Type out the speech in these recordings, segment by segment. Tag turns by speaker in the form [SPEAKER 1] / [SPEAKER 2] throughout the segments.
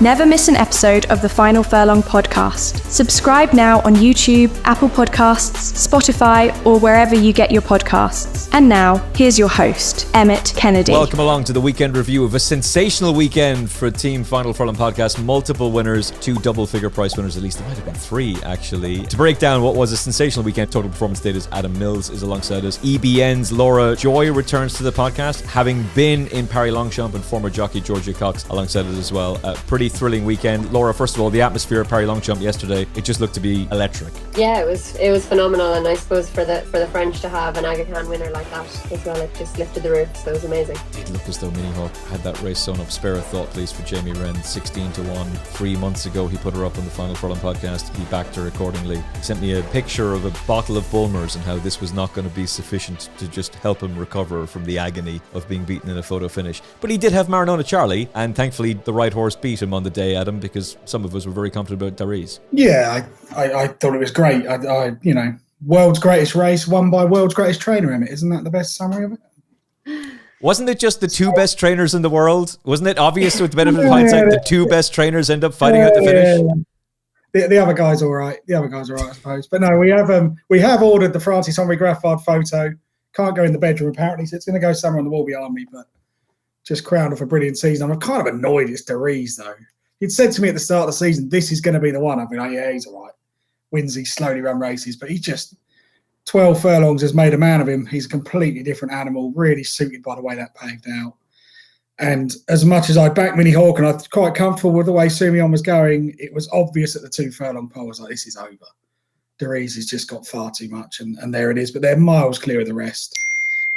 [SPEAKER 1] Never miss an episode of the Final Furlong podcast. Subscribe now on YouTube, Apple Podcasts, Spotify, or wherever you get your podcasts. And now, here's your host, Emmet Kennedy.
[SPEAKER 2] Welcome along to the weekend review of a sensational weekend for Team Final Furlong podcast. Multiple winners, 2 double-figure price winners, at least there might have been 3 actually. To break down what was a sensational weekend, Total Performance Data's Adam Mills is alongside us. EBN's Laura Joy returns to the podcast, having been in Paris Longchamp, and former jockey Georgia Cox alongside us as well. Pretty thrilling weekend. Laura, first of all, the atmosphere at Paris Longchamp yesterday, it just looked to be electric.
[SPEAKER 3] Yeah, it was phenomenal, and I suppose for the French to have an Aga Khan winner like that as well, it just lifted the roof, so it was amazing.
[SPEAKER 2] It did look as though Minnie Hauk had that race sewn up. Spare a thought please for Jamie Wren, 16-1. 3 months ago he put her up on the Final Furlong podcast. He backed her accordingly. He sent me a picture of a bottle of Bulmers and how this was not going to be sufficient to just help him recover from the agony of being beaten in a photo finish. But he did have Maranona Charlie, and thankfully the right horse beat him on the day, Adam, because some of us were very confident about Daryz.
[SPEAKER 4] Yeah, I thought it was great. I world's greatest race won by world's greatest trainer, Emmet. Isn't that the best summary of it?
[SPEAKER 2] Wasn't it just the 2 best trainers in the world? Wasn't it obvious with the benefit of hindsight the 2 best trainers end up fighting out the finish?
[SPEAKER 4] Yeah. The other guy's all right. I suppose. But no, we have ordered the Francis Henri Graffard photo. Can't go in the bedroom apparently, so it's going to go somewhere on the wall behind me. But just crowned off a brilliant season. I'm kind of annoyed it's Daryz though. He'd said to me at the start of the season, this is going to be the one. I'd be like, yeah, he's all right. Wins these slowly run races, but he just 12 furlongs has made a man of him. He's a completely different animal, really suited by the way that paved out. And as much as I backed Minnie Hauk and I was quite comfortable with the way Soumillon was going, it was obvious at the 2 furlong pole, I was like, this is over. Daryz has just got far too much, and there it is. But they're miles clear of the rest.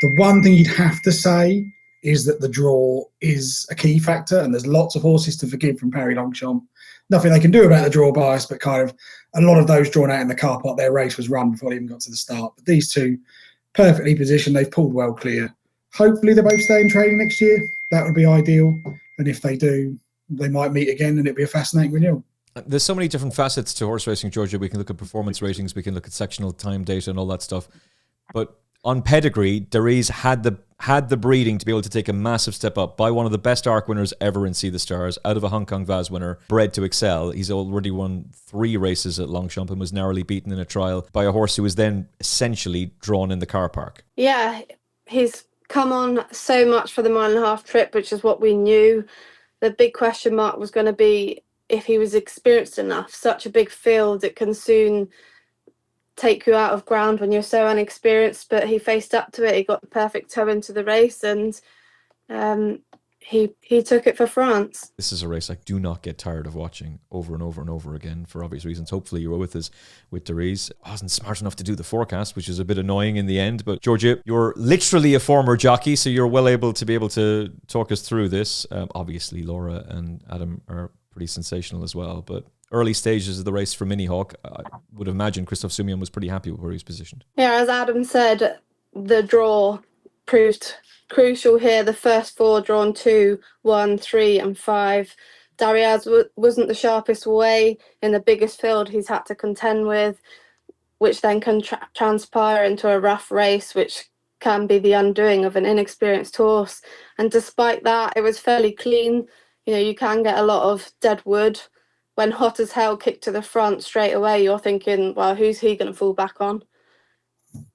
[SPEAKER 4] The one thing you'd have to say is that the draw is a key factor, and there's lots of horses to forgive from Paris Longchamp. Nothing they can do about the draw bias, but kind of a lot of those drawn out in the car park, their race was run before they even got to the start. But these 2, perfectly positioned, they've pulled well clear. Hopefully they both stay in training next year. That would be ideal. And if they do, they might meet again and it'd be a fascinating renewal.
[SPEAKER 2] There's so many different facets to horse racing, Georgia. We can look at performance ratings, we can look at sectional time data and all that stuff. But on pedigree, Daryz had the breeding to be able to take a massive step up by one of the best ARC winners ever in See the Stars, out of a Hong Kong Vase winner, bred to excel. He's already won 3 races at Longchamp and was narrowly beaten in a trial by a horse who was then essentially drawn in the car park.
[SPEAKER 5] Yeah, he's come on so much for the 1.5-mile trip, which is what we knew. The big question mark was going to be if he was experienced enough. Such a big field, it can soon take you out of ground when you're so unexperienced, but he faced up to it. He got the perfect toe into the race, and he took it for France.
[SPEAKER 2] This is a race I do not get tired of watching over and over and over again for obvious reasons. Hopefully you were with us with Daryz. I wasn't smart enough to do the forecast, which is a bit annoying in the end, but Georgia, you're literally a former jockey, so you're well able to talk us through this. Obviously Laura and Adam are pretty sensational as well, but early stages of the race for Minnie Hauk, I would imagine Christophe Soumillon was pretty happy with where he was positioned.
[SPEAKER 5] Yeah, as Adam said, the draw proved crucial here. The first 4 drawn 2, 1, 3 and 5. Daryz wasn't the sharpest way in the biggest field he's had to contend with, which then can transpire into a rough race, which can be the undoing of an inexperienced horse. And despite that, it was fairly clean. You know, you can get a lot of dead wood. When Hot as Hell kicked to the front straight away, you're thinking, well, who's he going to fall back on?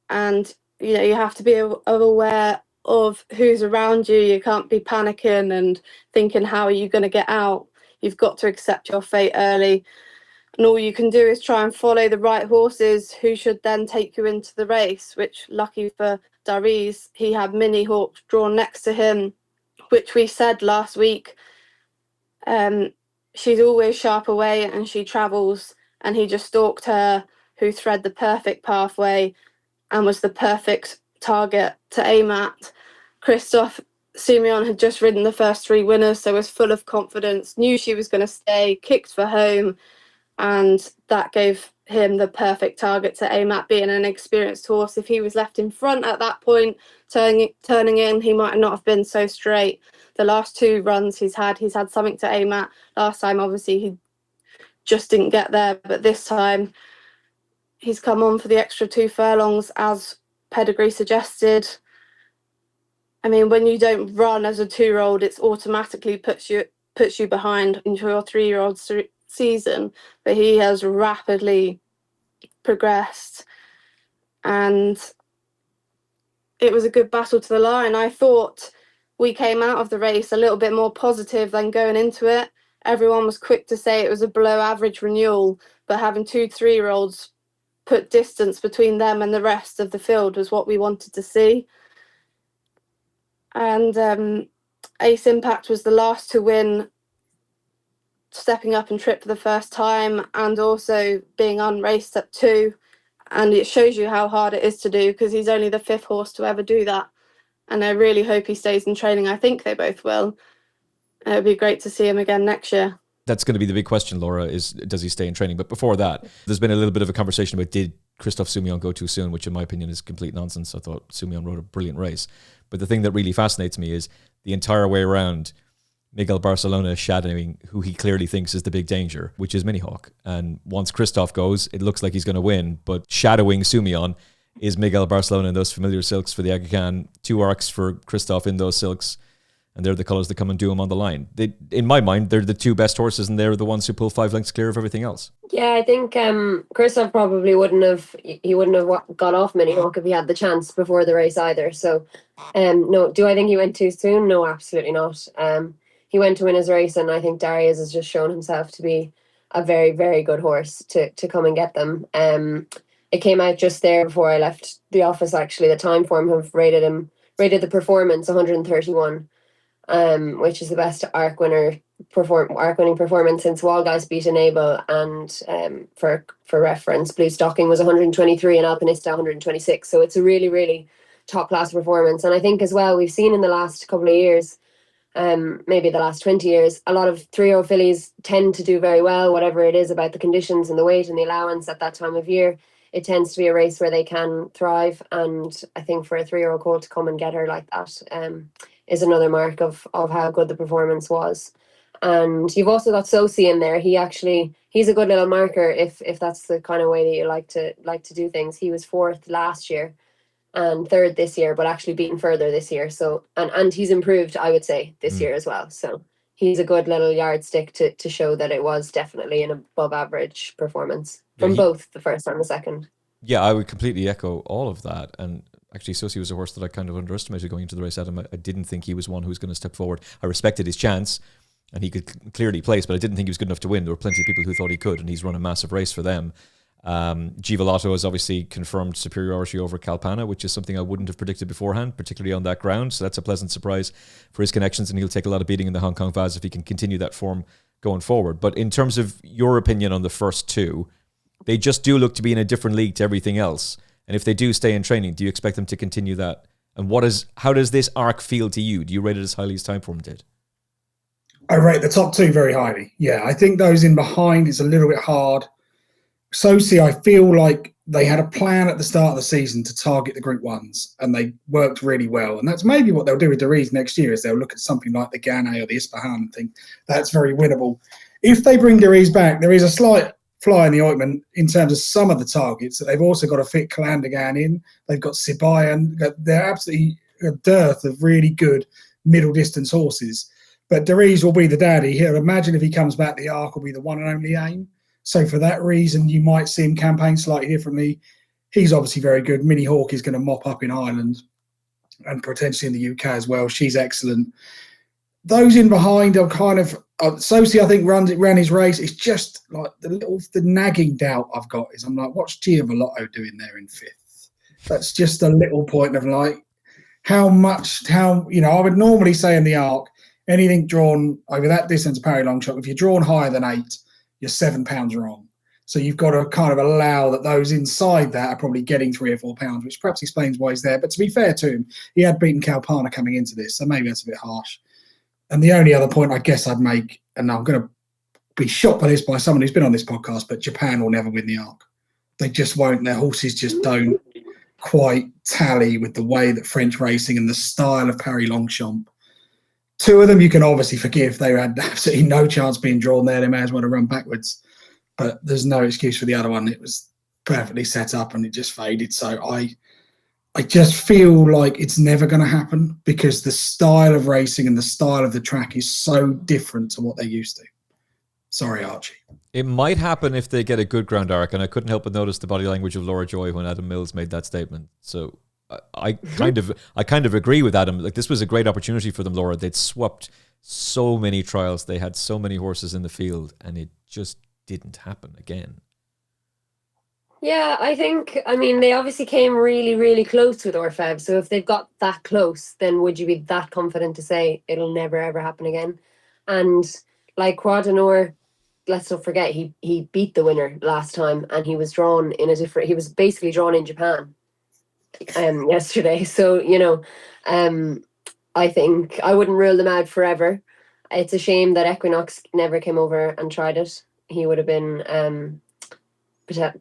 [SPEAKER 5] And, you know, you have to be aware of who's around you. You can't be panicking and thinking, how are you going to get out? You've got to accept your fate early. And all you can do is try and follow the right horses who should then take you into the race, which, lucky for Daryz, he had Minnie Hauk drawn next to him, which we said last week. She's always sharp away and she travels, and he just stalked her, who thread the perfect pathway and was the perfect target to aim at. Christophe Soumillon had just ridden the first 3 winners, so was full of confidence, knew she was going to stay, kicked for home, and that gave him the perfect target to aim at, being an experienced horse. If he was left in front at that point, turning in, he might not have been so straight. The last 2 runs he's had something to aim at. Last time, obviously, he just didn't get there, but this time he's come on for the extra 2 furlongs, as pedigree suggested. I mean, when you don't run as a 2-year-old, it automatically puts you puts you behind into your 3-year-old season, but he has rapidly progressed, and it was a good battle to the line. I thought we came out of the race a little bit more positive than going into it. Everyone was quick to say it was a below average renewal, but having 2 3-year-olds put distance between them and the rest of the field was what we wanted to see. And Ace Impact was the last to win, stepping up and trip for the first time, and also being unraced at 2. And it shows you how hard it is to do, because he's only the 5th horse to ever do that. And I really hope he stays in training. I think they both will. It would be great to see him again next year.
[SPEAKER 2] That's going to be the big question, Laura, is does he stay in training? But before that, there's been a little bit of a conversation about did Christophe Soumillon go too soon, which in my opinion is complete nonsense. I thought Soumillon rode a brilliant race. But the thing that really fascinates me is the entire way around, Miguel Barcelona is shadowing who he clearly thinks is the big danger, which is Minnie Hauk. And once Christophe goes, it looks like he's going to win. But shadowing Soumillon is Miguel Barcelona in those familiar silks for the Aga Khan, 2 arcs for Christophe in those silks. And they're the colours that come and do him on the line. In my mind, they're the 2 best horses, and they're the ones who pull 5 lengths clear of everything else.
[SPEAKER 3] Yeah, I think Christophe probably wouldn't have got off Minnie Hauk if he had the chance before the race either. So, no, do I think he went too soon? No, absolutely not. He went to win his race, and I think Daryz has just shown himself to be a very, very good horse to come and get them. It came out just there before I left the office, actually. The time form have rated the performance 131. Which is the best arc winning performance since Walgeist beat Enable, and for reference, Blue Stocking was 123 and Alpinista 126. So it's a really, really top class performance. And I think as well, we've seen in the last couple of years, maybe the last 20 years, a lot of 3-year-old fillies tend to do very well, whatever it is about the conditions and the weight and the allowance at that time of year. It tends to be a race where they can thrive. And I think for a 3-year-old colt to come and get her like that, is another mark of how good the performance was. And you've also got Sosi in there. He's a good little marker if that's the kind of way that you like to do things. He was 4th last year and 3rd this year, but actually beaten further this year. So and he's improved, I would say, this year as well. So he's a good little yardstick to show that it was definitely an above average performance from both the first and the second.
[SPEAKER 2] Yeah, I would completely echo all of that. And actually, Sosi was a horse that I kind of underestimated going into the race, Adam. I didn't think he was one who was going to step forward. I respected his chance, and he could clearly place, but I didn't think he was good enough to win. There were plenty of people who thought he could, and he's run a massive race for them. Givalotto has obviously confirmed superiority over Calpana, which is something I wouldn't have predicted beforehand, particularly on that ground. So that's a pleasant surprise for his connections, and he'll take a lot of beating in the Hong Kong Vase if he can continue that form going forward. But in terms of your opinion on the first 2, they just do look to be in a different league to everything else. And if they do stay in training, do you expect them to continue that? And how does this arc feel to you? Do you rate it as highly as Timeform did?
[SPEAKER 4] I rate the top 2 very highly. Yeah, I think those in behind is a little bit hard. Sosi, I feel like they had a plan at the start of the season to target the Group 1s, and they worked really well. And that's maybe what they'll do with Daryz next year, is they'll look at something like the Ghané or the Ispahan and think that's very winnable. If they bring Daryz back, there is a slight fly in the ointment in terms of some of the targets. That they've also got to fit Calandagan in. They've got Sibayan. They're absolutely a dearth of really good middle distance horses. But Daryz will be the daddy here. Imagine if he comes back, the arc will be the one and only aim. So for that reason, you might see him campaign slightly differently. He's obviously very good. Minnie Hauk is going to mop up in Ireland and potentially in the UK as well. She's excellent. Those in behind are kind of Sosi, I think, ran his race. It's just like the nagging doubt I've got is I'm like, what's Giavolotto doing there in 5th? That's just a little point of like I would normally say in the arc, anything drawn over that distance of Parry Long Shot, if you're drawn higher than 8, you're £7 wrong. So you've got to kind of allow that those inside that are probably getting £3 or £4, which perhaps explains why he's there. But to be fair to him, he had beaten Calpana coming into this, so maybe that's a bit harsh. And the only other point I guess I'd make, and I'm going to be shocked by this by someone who's been on this podcast, but Japan will never win the arc. They just won't. Their horses just don't quite tally with the way that French racing and the style of Parry Longchamp. 2 of them you can obviously forgive. They had absolutely no chance being drawn there. They may as well have run backwards. But there's no excuse for the other one. It was perfectly set up and it just faded. So I just feel like it's never going to happen because the style of racing and the style of the track is so different to what they're used to. Sorry, Archie.
[SPEAKER 2] It might happen if they get a good ground arc, and I couldn't help but notice the body language of Laura Joy when Adam Mills made that statement. So I kind of agree with Adam. Like, this was a great opportunity for them, Laura. They'd swapped so many trials. They had so many horses in the field, and it just didn't happen again.
[SPEAKER 3] Yeah, I mean, they obviously came really, really close with Orfev. So if they've got that close, then would you be that confident to say it'll never, ever happen again? And like Quadanor, let's not forget, he beat the winner last time, and he was drawn in he was basically drawn in Japan yesterday. So, I think I wouldn't rule them out forever. It's a shame that Equinox never came over and tried it. He would have been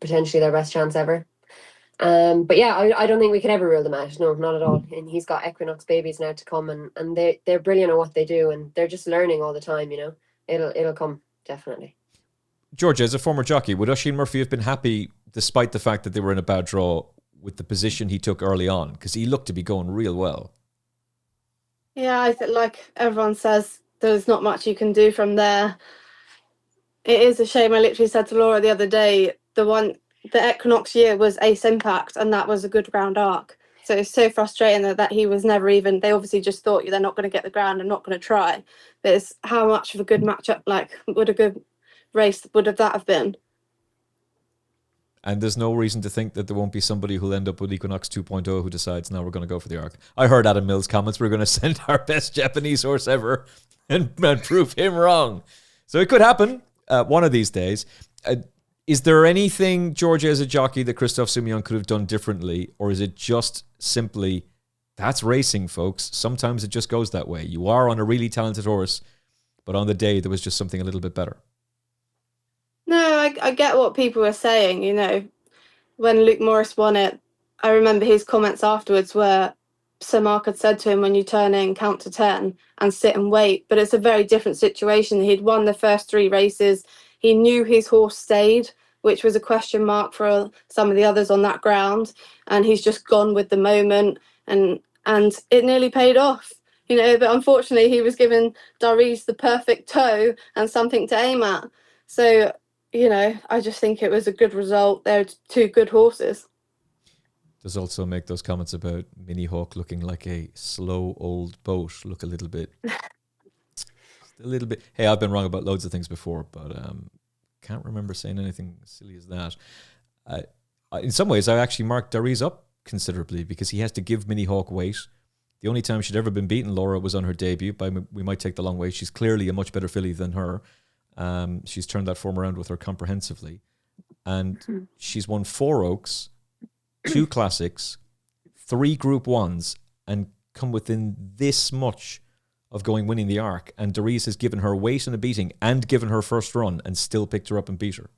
[SPEAKER 3] potentially their best chance ever. But yeah, I don't think we could ever rule them out. No, not at all. And he's got Equinox babies now to come, and they're brilliant at what they do, and they're just learning all the time. It'll come, definitely.
[SPEAKER 2] Georgia, as a former jockey, would Oisin Murphy have been happy, despite the fact that they were in a bad draw, with the position he took early on? Because he looked to be going real well.
[SPEAKER 5] Yeah, I think, like everyone says, there's not much you can do from there. It is a shame. I literally said to Laura the other day, the Equinox year was Ace Impact, and that was a good ground arc. So it's so frustrating that he was never even. They obviously just thought they're not going to get the ground and not going to try. But it's how much of a good matchup, like, would a good race would have that have been?
[SPEAKER 2] And there's no reason to think that there won't be somebody who'll end up with Equinox 2.0 who decides, now we're going to go for the arc. I heard Adam Mills' comments, we're going to send our best Japanese horse ever and prove him wrong. So it could happen one of these days. Is there anything, Georgia, as a jockey, that Christophe Soumillon could have done differently? Or is it just simply, that's racing, folks. Sometimes it just goes that way. You are on a really talented horse, but on the day there was just something a little bit better.
[SPEAKER 5] No, I get what people were saying. When Luke Morris won it, I remember his comments afterwards where Sir Mark had said to him, when you turn in, count to 10 and sit and wait. But it's a very different situation. He'd won the first 3 races. He knew his horse stayed, which was a question mark for some of the others on that ground. And he's just gone with the moment, and it nearly paid off. But unfortunately he was given Daryz the perfect toe and something to aim at. So, I just think it was a good result. They're 2 good horses.
[SPEAKER 2] Does also make those comments about Minnie Hauk looking like a slow old boat look a little bit. Hey, I've been wrong about loads of things before, but can't remember saying anything as silly as that. In some ways, I actually marked Daryz up considerably because he has to give Minnie Hauk weight. The only time she'd ever been beaten, Laura, was on her debut. We might take the long way. She's clearly a much better filly than her. She's turned that form around with her comprehensively. And she's won 4 Oaks, 2 Classics, 3 Group 1s, and come within this much of winning the Arc. And Daryz has given her weight and a beating and given her first run and still picked her up and beat her.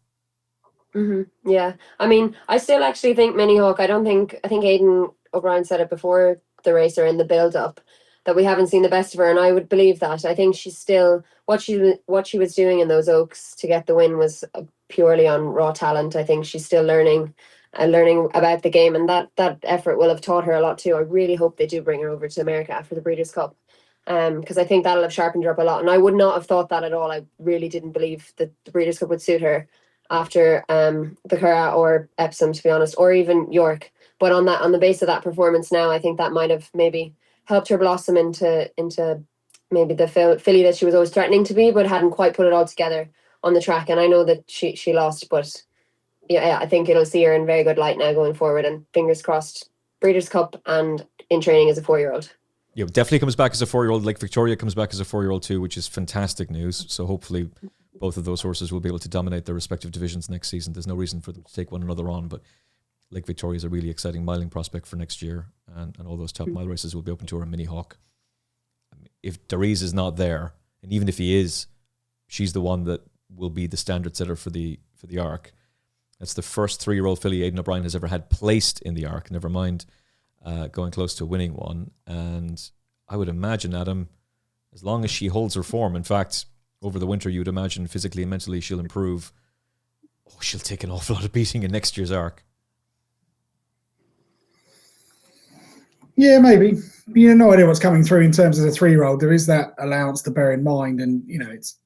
[SPEAKER 3] Mm-hmm. Yeah. I mean, I still actually think Minnie Hauk, I think Aidan O'Brien said it before the race or in the build-up, that we haven't seen the best of her, and I would believe that. I think she's still, what she was doing in those Oaks to get the win was purely on raw talent. I think she's still learning about the game, and that effort will have taught her a lot too. I really hope they do bring her over to America after the Breeders' Cup, because I think that'll have sharpened her up a lot, and I would not have thought that at all. I really didn't believe that the Breeders' Cup would suit her after the Curragh or Epsom, to be honest, or even York. But on the base of that performance now, I think that might have maybe helped her blossom into maybe the filly that she was always threatening to be, but hadn't quite put it all together on the track. And I know that she lost, but yeah, I think it'll see her in very good light now going forward. And fingers crossed, Breeders' Cup and in training as a 4-year-old.
[SPEAKER 2] Yeah, definitely comes back as a 4-year-old. Like Victoria comes back as a 4-year-old too, which is fantastic news. So hopefully both of those horses will be able to dominate their respective divisions next season. There's no reason for them to take one another on, but Lake Victoria is a really exciting miling prospect for next year, and all those top mile races will be open to her and Minnie Hauk. I mean, if Daryz is not there, and even if he is, she's the one that will be the standard setter for the Arc. That's the first 3-year-old filly Aidan O'Brien has ever had placed in the Arc, never mind going close to winning one. And I would imagine, Adam, as long as she holds her form, in fact, over the winter, you would imagine physically and mentally she'll improve. Oh, she'll take an awful lot of beating in next year's Arc.
[SPEAKER 4] Yeah, maybe. You have no idea what's coming through in terms of the 3-year-old. There is that allowance to bear in mind, and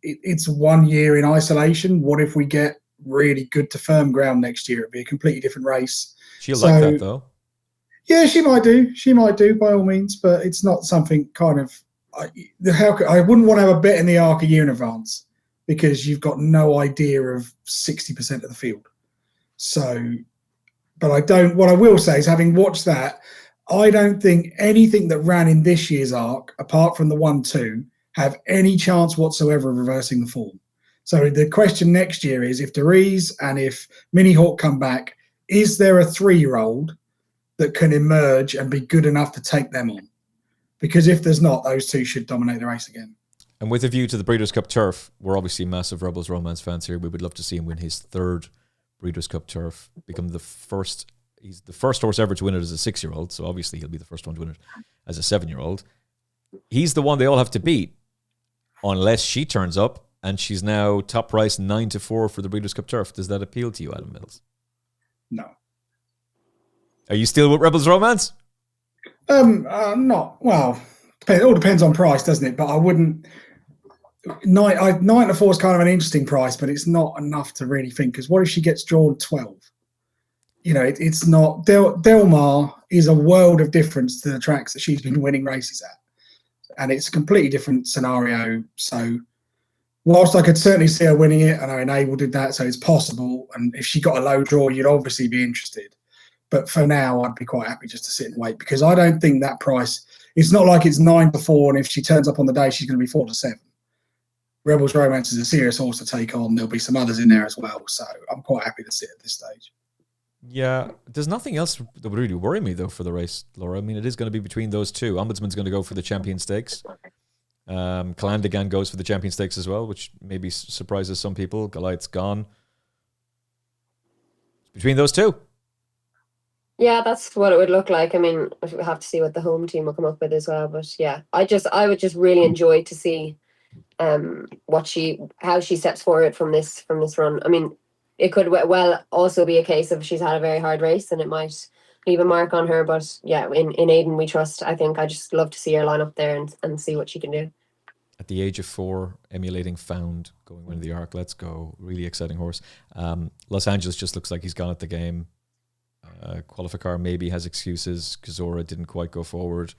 [SPEAKER 4] it's 1 year in isolation. What if we get really good to firm ground next year? It'd be a completely different race.
[SPEAKER 2] She'll like that though.
[SPEAKER 4] Yeah, she might do. She might do by all means, but it's not something kind of. I wouldn't want to have a bet in the Arc a year in advance because you've got no idea of 60% of the field. So, but I don't. What I will say is, having watched that, I don't think anything that ran in this year's Arc, apart from the 1-2, have any chance whatsoever of reversing the form. So the question next year is, if Daryz and if Minnie Hauk come back, is there a 3-year-old that can emerge and be good enough to take them on? Because if there's not, those two should dominate the race again.
[SPEAKER 2] And with a view to the Breeders' Cup Turf, we're obviously massive Rebels Romance fans here. We would love to see him win his 3rd Breeders' Cup Turf, become the first. He's the first horse ever to win it as a 6-year-old, so obviously he'll be the first one to win it as a 7-year-old. He's the one they all have to beat, unless she turns up, and she's now top price 9-4 for the Breeders' Cup Turf. Does that appeal to you, Adam Mills?
[SPEAKER 4] No.
[SPEAKER 2] Are you still with Rebels Romance?
[SPEAKER 4] Not well. It all depends on price, doesn't it? But I wouldn't. 9-4 is kind of an interesting price, but it's not enough to really think. Because what if she gets drawn 12? It's not. Del Mar is a world of difference to the tracks that she's been winning races at, and it's a completely different scenario. So, whilst I could certainly see her winning it, and I Enable did that, so it's possible. And if she got a low draw, you'd obviously be interested. But for now, I'd be quite happy just to sit and wait, because I don't think that price. It's not like it's 9-4, and if she turns up on the day, she's going to be 4-7. Rebels Romance is a serious horse to take on. There'll be some others in there as well, so I'm quite happy to sit at this stage.
[SPEAKER 2] Yeah, there's nothing else that would really worry me, though, for the race, Laura. I mean, it is going to be between those two. Ombudsman's going to go for the Champion Stakes. Calandigan goes for the Champion Stakes as well, which maybe surprises some people. Goliath's gone. It's between those two.
[SPEAKER 3] Yeah, that's what it would look like. I mean, we have to see what the home team will come up with as well. But yeah, I would just really enjoy to see how she steps forward from this run. I mean, it could well also be a case of she's had a very hard race and it might leave a mark on her. But yeah, in Aidan we trust. I think I just love to see her line up there and see what she can do.
[SPEAKER 2] At the age of 4, emulating Found, going win the Arc. Let's go. Really exciting horse. Los Angeles just looks like he's gone at the game. Qualificar maybe has excuses. Kazora didn't quite go forward.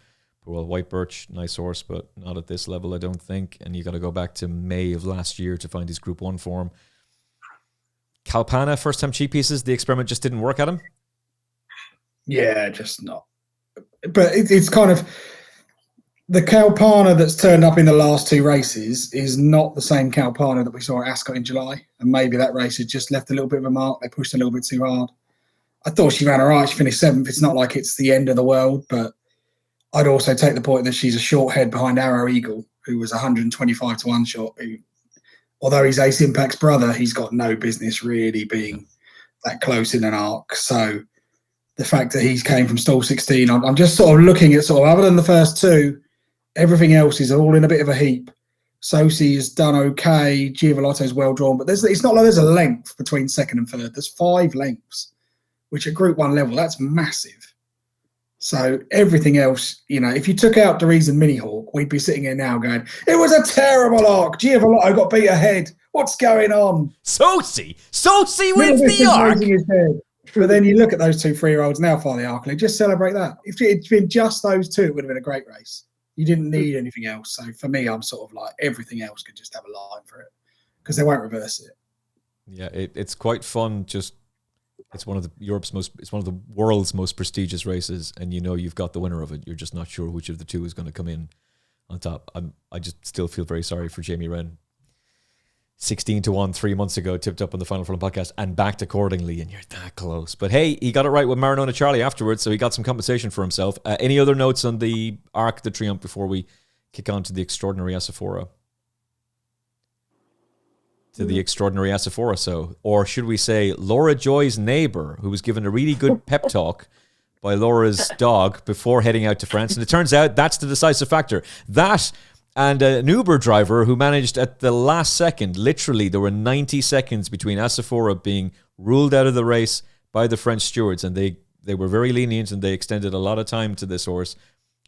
[SPEAKER 2] Well, White Birch, nice horse, but not at this level, I don't think. And you got to go back to May of last year to find his Group 1 form. Kalpana, first time cheap pieces. The experiment just didn't work at him.
[SPEAKER 4] Yeah, just not. But it's kind of the Kalpana that's turned up in the last 2 races is not the same Kalpana that we saw at Ascot in July. And maybe that race had just left a little bit of a mark. They pushed a little bit too hard. I thought she ran all right. She finished 7th. It's not like it's the end of the world, but I'd also take the point that she's a short head behind Arrow Eagle, who was 125 to 1 shot. Who, although he's Ace Impact's brother, he's got no business really being that close in an Arc. So the fact that he's came from stall 16, I'm just sort of looking at other than the first 2, everything else is all in a bit of a heap. Sosi has done okay. Giavolotto's well drawn, but it's not like there's a length between 2nd and 3rd. There's 5 lengths, which at Group 1 level, that's massive. So everything else, if you took out Daryz and Minnie Hauk, we'd be sitting here now going, it was a terrible Arc. Giavolotto got beat ahead. What's going on?
[SPEAKER 2] Sosi wins the Arc.
[SPEAKER 4] But then you look at ththose 2 3-year-olds now for the Arc, and just celebrate that. If it'd been just those 2, it would have been a great race. You didn't need anything else. So for me, I'm sort of like everything else could just have a line for it because they won't reverse it.
[SPEAKER 2] Yeah, it's quite fun. It's one of the world's most prestigious races, and you've got the winner of it. You're just not sure which of the 2 is going to come in on top. I just still feel very sorry for Jamie Wren. 16 to 1 3 months ago, tipped up on the Final Furlong podcast and backed accordingly, and you're that close. But hey, he got it right with Maranona Charlie afterwards, so he got some compensation for himself. Any other notes on the Arc de Triomphe before we kick on to the extraordinary Asfoora? Or should we say Laura Joy's neighbour, who was given a really good pep talk by Laura's dog before heading out to France. And it turns out that's the decisive factor. That and an Uber driver who managed at the last second, literally there were 90 seconds between Asfoora being ruled out of the race by the French stewards, and they they were very lenient and they extended a lot of time to this horse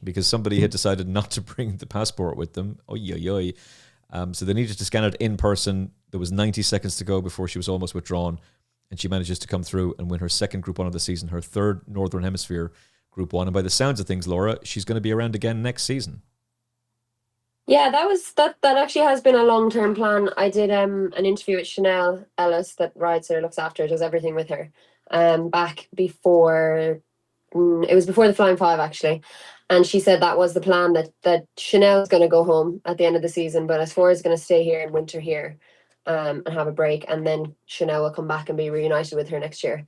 [SPEAKER 2] because somebody had decided not to bring the passport with them. So they needed to scan it in person. There was 90 seconds to go before she was almost withdrawn, and she manages to come through and win her second Group 1 of the season, her third Northern Hemisphere Group 1. And by the sounds of things, Laura, she's going to be around again next season.
[SPEAKER 3] Yeah, that actually has been a long-term plan. I did an interview with Chanel Ellis that rides her, looks after her, does everything with her. Back before, it was before the Flying Five actually, and she said that was the plan, that Chanel's going to go home at the end of the season, but Asfoora is going to stay here and winter here, and have a break, and then Chanel will come back and be reunited with her next year.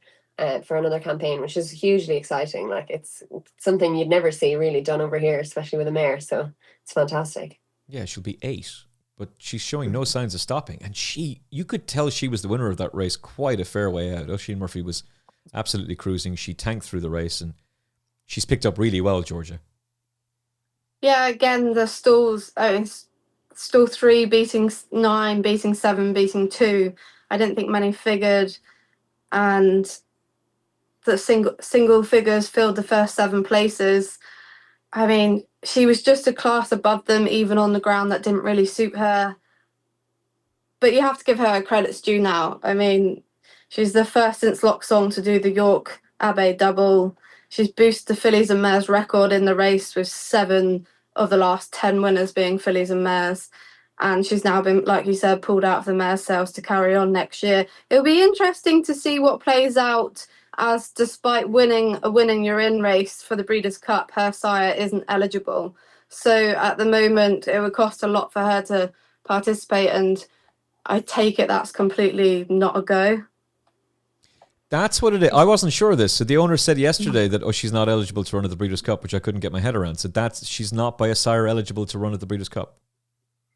[SPEAKER 3] For another campaign, which is hugely exciting. Like it's something you'd never see really done over here, especially with a mare. So it's fantastic.
[SPEAKER 2] Yeah, she'll be 8, but she's showing no signs of stopping. And you could tell she was the winner of that race quite a fair way out. Oisin Murphy was absolutely cruising. She tanked through the race, and she's picked up really well, Georgia.
[SPEAKER 5] Yeah, again, the stalls, stall 3 beating 9, beating 7, beating 2. I didn't think many figured, and the single figures filled the first 7 places. I mean, she was just a class above them, even on the ground that didn't really suit her. But you have to give her credit's due now. I mean, she's the first since Lock Song to do the York Abbaye double. She's boosted the fillies and mares record in the race with 7 of the last 10 winners being fillies and mares. And she's now been, like you said, pulled out of the mare sales to carry on next year. It'll be interesting to see what plays out, as despite winning a you're in race for the Breeders' Cup, her sire isn't eligible. So at the moment, it would cost a lot for her to participate, and I take it that's completely not a go.
[SPEAKER 2] That's what it is. I wasn't sure of this. So the owner said yesterday that, she's not eligible to run at the Breeders' Cup, which I couldn't get my head around. So she's not by a sire eligible to run at the Breeders' Cup.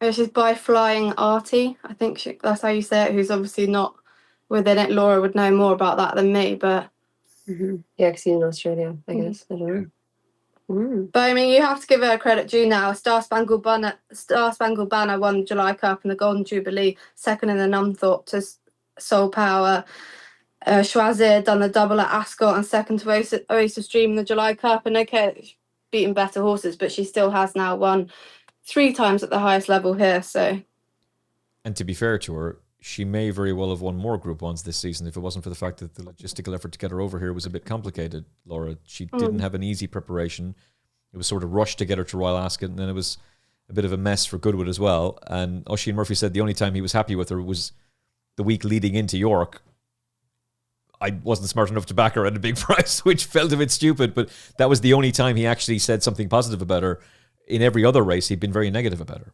[SPEAKER 5] She's by Flying Artie, I think that's how you say it, who's obviously not within it. Laura would know more about that than me, but
[SPEAKER 3] yeah, because he's in Australia, I guess. I don't know.
[SPEAKER 5] But I mean, you have to give her credit due now. Star Spangled Banner won the July Cup and the Golden Jubilee, second in the Nunthorpe to Soul Power. Choisir done the double at Ascot and second to Oasis Dream in the July Cup. And okay, beaten better horses, but she still has now won 3 times at the highest level here. So,
[SPEAKER 2] and to be fair to her, she may very well have won more Group 1s this season if it wasn't for the fact that the logistical effort to get her over here was a bit complicated, Laura. She didn't have an easy preparation. It was sort of rushed to get her to Royal Ascot, and then it was a bit of a mess for Goodwood as well. And Oisin Murphy said the only time he was happy with her was the week leading into York. I wasn't smart enough to back her at a big price, which felt a bit stupid, but that was the only time he actually said something positive about her. In every other race, he'd been very negative about her.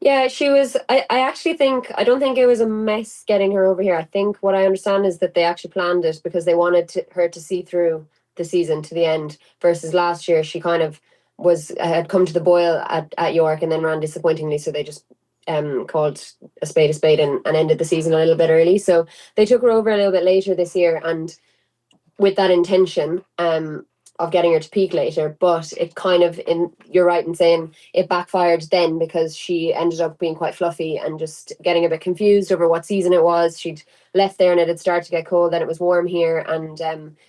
[SPEAKER 3] Yeah, she was. I don't think it was a mess getting her over here. I think what I understand is that they actually planned it because they wanted her to see through the season to the end. Versus last year, she kind of had come to the boil at York and then ran disappointingly. So they just called a spade and ended the season a little bit early. So they took her over a little bit later this year, and with that intention of getting her to peak later, but it kind of, you're right in saying it backfired then because she ended up being quite fluffy and just getting a bit confused over what season it was. She'd left there and it had started to get cold, then it was warm here, and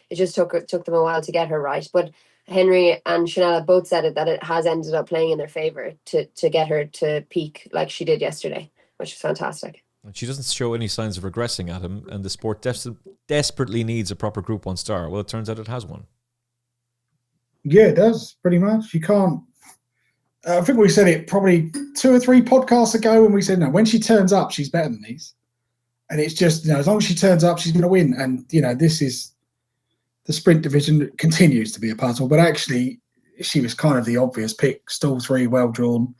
[SPEAKER 3] it just took them a while to get her right. But Henry and Chanel both said it, that it has ended up playing in their favour to get her to peak like she did yesterday, which is fantastic.
[SPEAKER 2] And she doesn't show any signs of regressing at him, and the sport desperately needs a proper Group 1 star. Well, it turns out it has one.
[SPEAKER 4] Yeah, it does, pretty much. You can't... I think we said it probably 2 or 3 podcasts ago when we said, no, when she turns up, she's better than these. And it's just, as long as she turns up, she's going to win. And, this is... The sprint division continues to be a puzzle, but actually she was kind of the obvious pick. Stall 3, well drawn.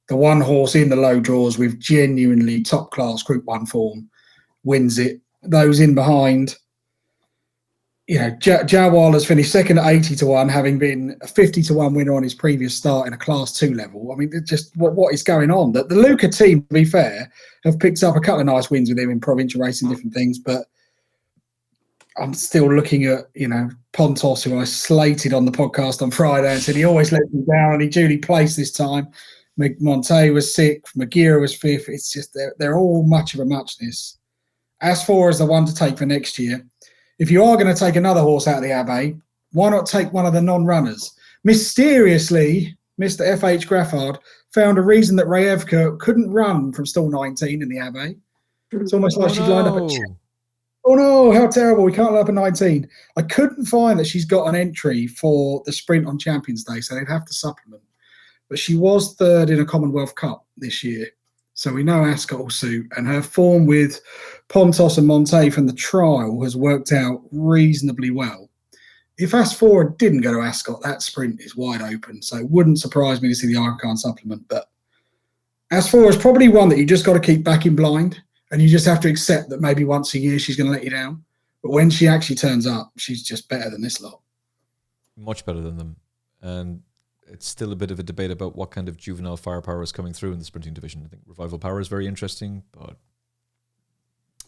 [SPEAKER 4] The one horse in the low draws with genuinely top-class Group 1 form wins it. Those in behind... Jawala's finished second at 80-1, having been a 50-1 winner on his previous start in a Class 2 level. I mean, just what is going on? The Luca team, to be fair, have picked up a couple of nice wins with him in provincial racing, different things, but I'm still looking at, Pontos, who I slated on the podcast on Friday and said he always lets me down, and he duly placed this time. Monte was 6th, Magira was 5th. It's just they're all much of a muchness. Asfoora is the one to take for next year. if you are going to take another horse out of the Abbaye, why not take one of the non-runners? Mysteriously, Mr. F.H. Graffard found a reason that Rayevka couldn't run from stall 19 in the Abbaye. It's almost like she'd lined up a oh no, how terrible. We can't line up a 19. I couldn't find that she's got an entry for the sprint on Champions Day, so they'd have to supplement. But she was third in a Commonwealth Cup this year. So we know Ascot will suit, and her form with Pontos and Monte from the trial has worked out reasonably well. If Asfoora didn't go to Ascot, that sprint is wide open, so it wouldn't surprise me to see the Arcan supplement. But Asfoora is probably one that you just got to keep back in blind, and you just have to accept that maybe once a year she's going to let you down. But when she actually turns up, she's just better than this lot.
[SPEAKER 2] Much better than them. And it's still a bit of a debate about what kind of juvenile firepower is coming through in the sprinting division. I think Revival Power is very interesting, but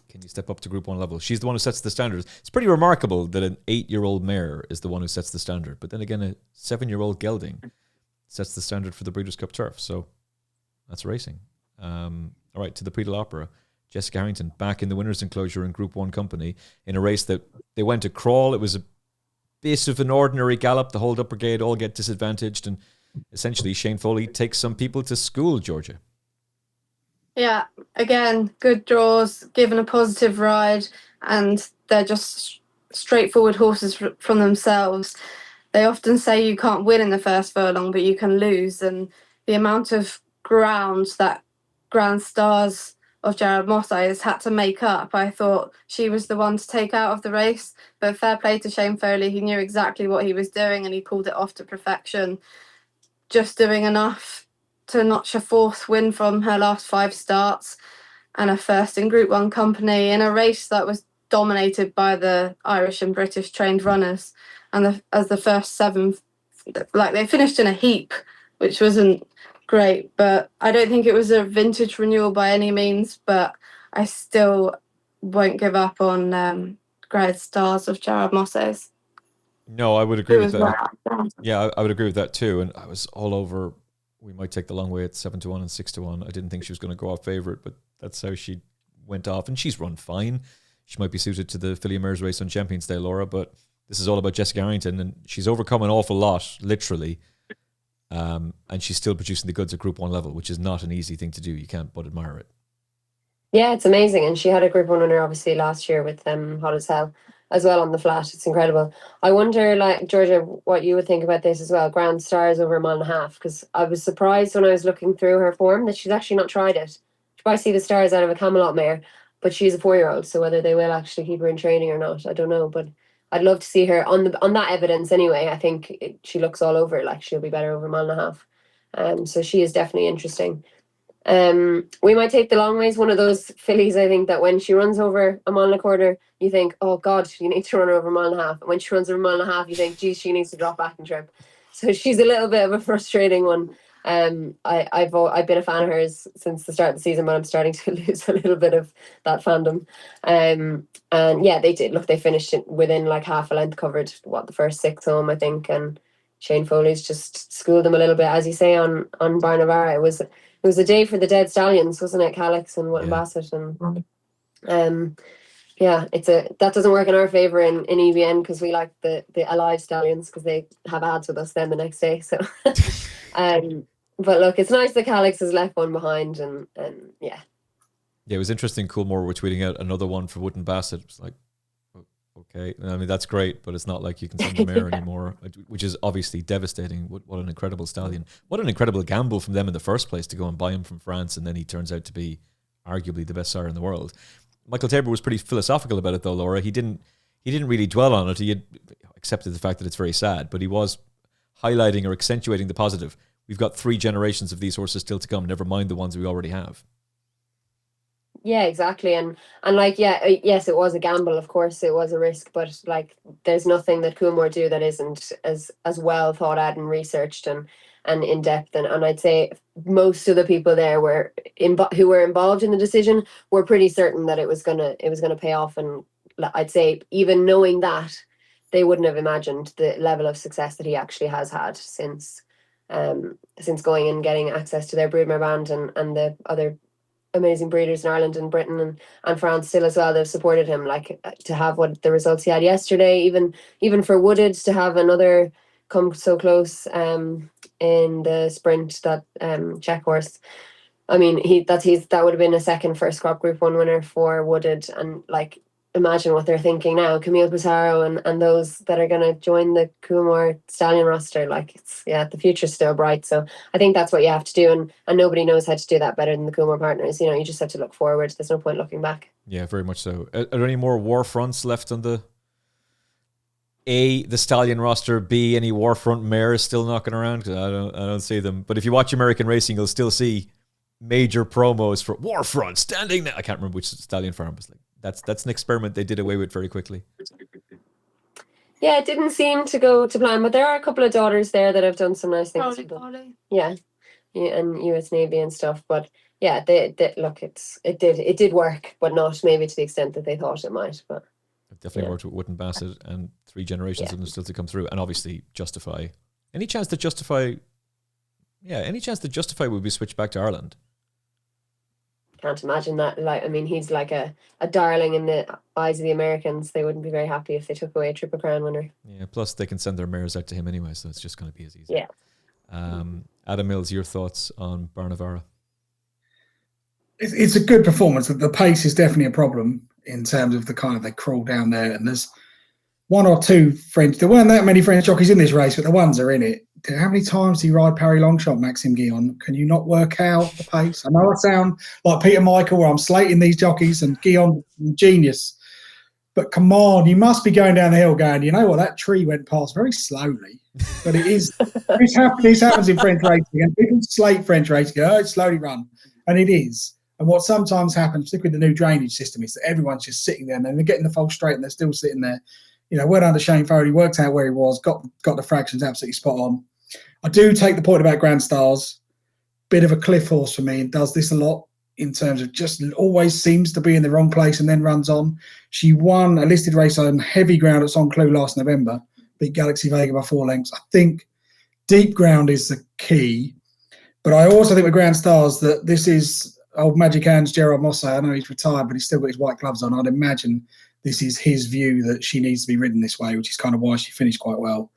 [SPEAKER 2] can you step up to Group 1 level? She's the one who sets the standards. It's pretty remarkable that an 8-year-old mare is the one who sets the standard. But then again, a 7-year-old gelding sets the standard for the Breeders' Cup Turf. So that's racing. All right, to the Prix de l'Opera. Jessica Harrington back in the winner's enclosure in Group 1 company in a race that they went to crawl. It was a bit of an ordinary gallop. The hold-up brigade all get disadvantaged, and essentially Shane Foley takes some people to school, Georgia.
[SPEAKER 5] Yeah, again, good draws, given a positive ride, and they're just straightforward horses from themselves. They often say you can't win in the first furlong, but you can lose, and the amount of ground that Grand Stars of Jared Mossay has had to make up, I thought she was the one to take out of the race. But fair play to Shane Foley, he knew exactly what he was doing and he pulled it off to perfection, just doing enough to notch a 4th win from her last 5 starts and a first in Group 1 company in a race that was dominated by the Irish and British trained runners. And as the first 7, like, they finished in a heap, which wasn't great, but I don't think it was a vintage renewal by any means, but I still won't give up on Grand Stars of Jared Mossay's.
[SPEAKER 2] No, I would agree with that. Yeah, I would agree with that too. And I was all over, we might take the long way at 7-1 and 6-1. I didn't think she was going to go off favourite, but that's how she went off. And she's run fine. She might be suited to the Filly Mares race on Champions Day, Laura, but this is all about Jessica Harrington, and she's overcome an awful lot, literally. And she's still producing the goods at Group 1 level, which is not an easy thing to do. You can't but admire it.
[SPEAKER 3] Yeah, it's amazing. And she had a Group 1 winner, obviously, last year with Hot as Hell as well on the flat. It's incredible. I wonder, like, Georgia, what you would think about this as well. Grand Stars over a mile and a half, because I was surprised when I was looking through her form that she's actually not tried it. She might see the stars out of a Camelot mare, but she's a 4-year-old, so whether they will actually keep her in training or not, I don't know. But I'd love to see her on that evidence anyway. I think she looks all over like she'll be better over a mile and a half. So she is definitely interesting. We might take the long ways. One of those fillies, I think, that when she runs over a mile and a quarter, you think, oh God, you need to run her over a mile and a half. And when she runs over a mile and a half, you think, geez, she needs to drop back and trip. So she's a little bit of a frustrating one. I've been a fan of hers since the start of the season, but I'm starting to lose a little bit of that fandom. And yeah, they did. Look, they finished it within like half a length, covered the first 6 home, I think. And Shane Foley's just schooled them a little bit, as you say, on Barnavara. It was a day for the dead stallions, wasn't it? Calix and Wootton Bassett, and yeah, that doesn't work in our favour in EVN, because we like the alive stallions, because they have ads with us then the next day. So, but look, it's nice that Calix has left one behind, and yeah.
[SPEAKER 2] Yeah, it was interesting. Coolmore were tweeting out another one for Wootton Bassett. It's like, okay, I mean, that's great, but it's not like you can send the mare anymore, which is obviously devastating. What an incredible stallion. What an incredible gamble from them in the first place to go and buy him from France, and then he turns out to be arguably the best sire in the world. Michael Tabor was pretty philosophical about it, though, Laura. He didn't really dwell on it. He had accepted the fact that it's very sad, but he was highlighting or accentuating the positive. We've got 3 generations of these horses still to come, never mind the ones we already have.
[SPEAKER 3] Yeah, exactly. And like, yeah, yes, it was a gamble, of course, it was a risk, but like, there's nothing that Coolmore do that isn't as well thought out and researched and in depth. And I'd say most of the people there who were involved in the decision were pretty certain that it was gonna pay off. And I'd say even knowing that, they wouldn't have imagined the level of success that he actually has had since going and getting access to their broodmare band and the other amazing breeders in Ireland and Britain and France still as well. They've supported him, like to have what the results he had yesterday, even for Wooded to have another come so close in the sprint, that check horse. I mean, that would have been a second first crop Group 1 winner for Wooded, and like imagine what they're thinking now. Camille Pissarro and those that are going to join the Coolmore stallion roster, like the future's still bright. So I think that's what you have to do, and nobody knows how to do that better than the Coolmore partners. You just have to look forward. There's no point looking back.
[SPEAKER 2] Yeah, very much so. Are there any more war fronts left on the stallion roster? B, any war front mares still knocking around? Because I don't see them. But if you watch American racing, you'll still see major promos for war front standing there. I can't remember which stallion farm was like. That's an experiment they did away with very quickly.
[SPEAKER 3] Yeah, it didn't seem to go to plan, but there are a couple of daughters there that have done some nice things. Yeah, and US Navy and stuff. But yeah, they look, it did work, but not maybe to the extent that they thought it might. But
[SPEAKER 2] it definitely worked with Wootton Bassett, and 3 generations of them still to come through, and obviously Justify. Any chance that Justify would be switched back to Ireland?
[SPEAKER 3] Can't imagine that. Like, I mean, he's like a darling in the eyes of the Americans. They wouldn't be very happy if they took away a Triple Crown winner.
[SPEAKER 2] Yeah, plus they can send their mares out to him anyway, so it's just going to be as easy.
[SPEAKER 3] Yeah.
[SPEAKER 2] Adam Mills, your thoughts on Barnavara?
[SPEAKER 4] It's a good performance. The pace is definitely a problem in terms of the kind of they crawl down there, and there's 1 or 2 French. There weren't that many French jockeys in this race, but the ones are in it. How many times do you ride Paris Longchamp, Maxime Guillon? Can you not work out the pace? I know I sound like Peter Michael where I'm slating these jockeys, and Guillon, genius. But come on, you must be going down the hill going, you know what, that tree went past very slowly. But it is, this happens in French racing, and people slate French racing, it's slowly run. And it is. And what sometimes happens, particularly with the new drainage system, is that everyone's just sitting there and they're getting the foal straight and they're still sitting there. Well done to Shane Foley, worked out where he was, got the fractions absolutely spot on. I do take the point about Grand Stars. Bit of a cliff horse for me, and does this a lot in terms of just always seems to be in the wrong place and then runs on. She won a listed race on heavy ground at Saint-Cloud last November, beat Galaxy Vega by 4 lengths. I think deep ground is the key, but I also think with Grand Stars that this is old Magic Hands Gerard Mosse. I know he's retired, but he's still got his white gloves on. I'd imagine this is his view that she needs to be ridden this way, which is kind of why she finished quite well.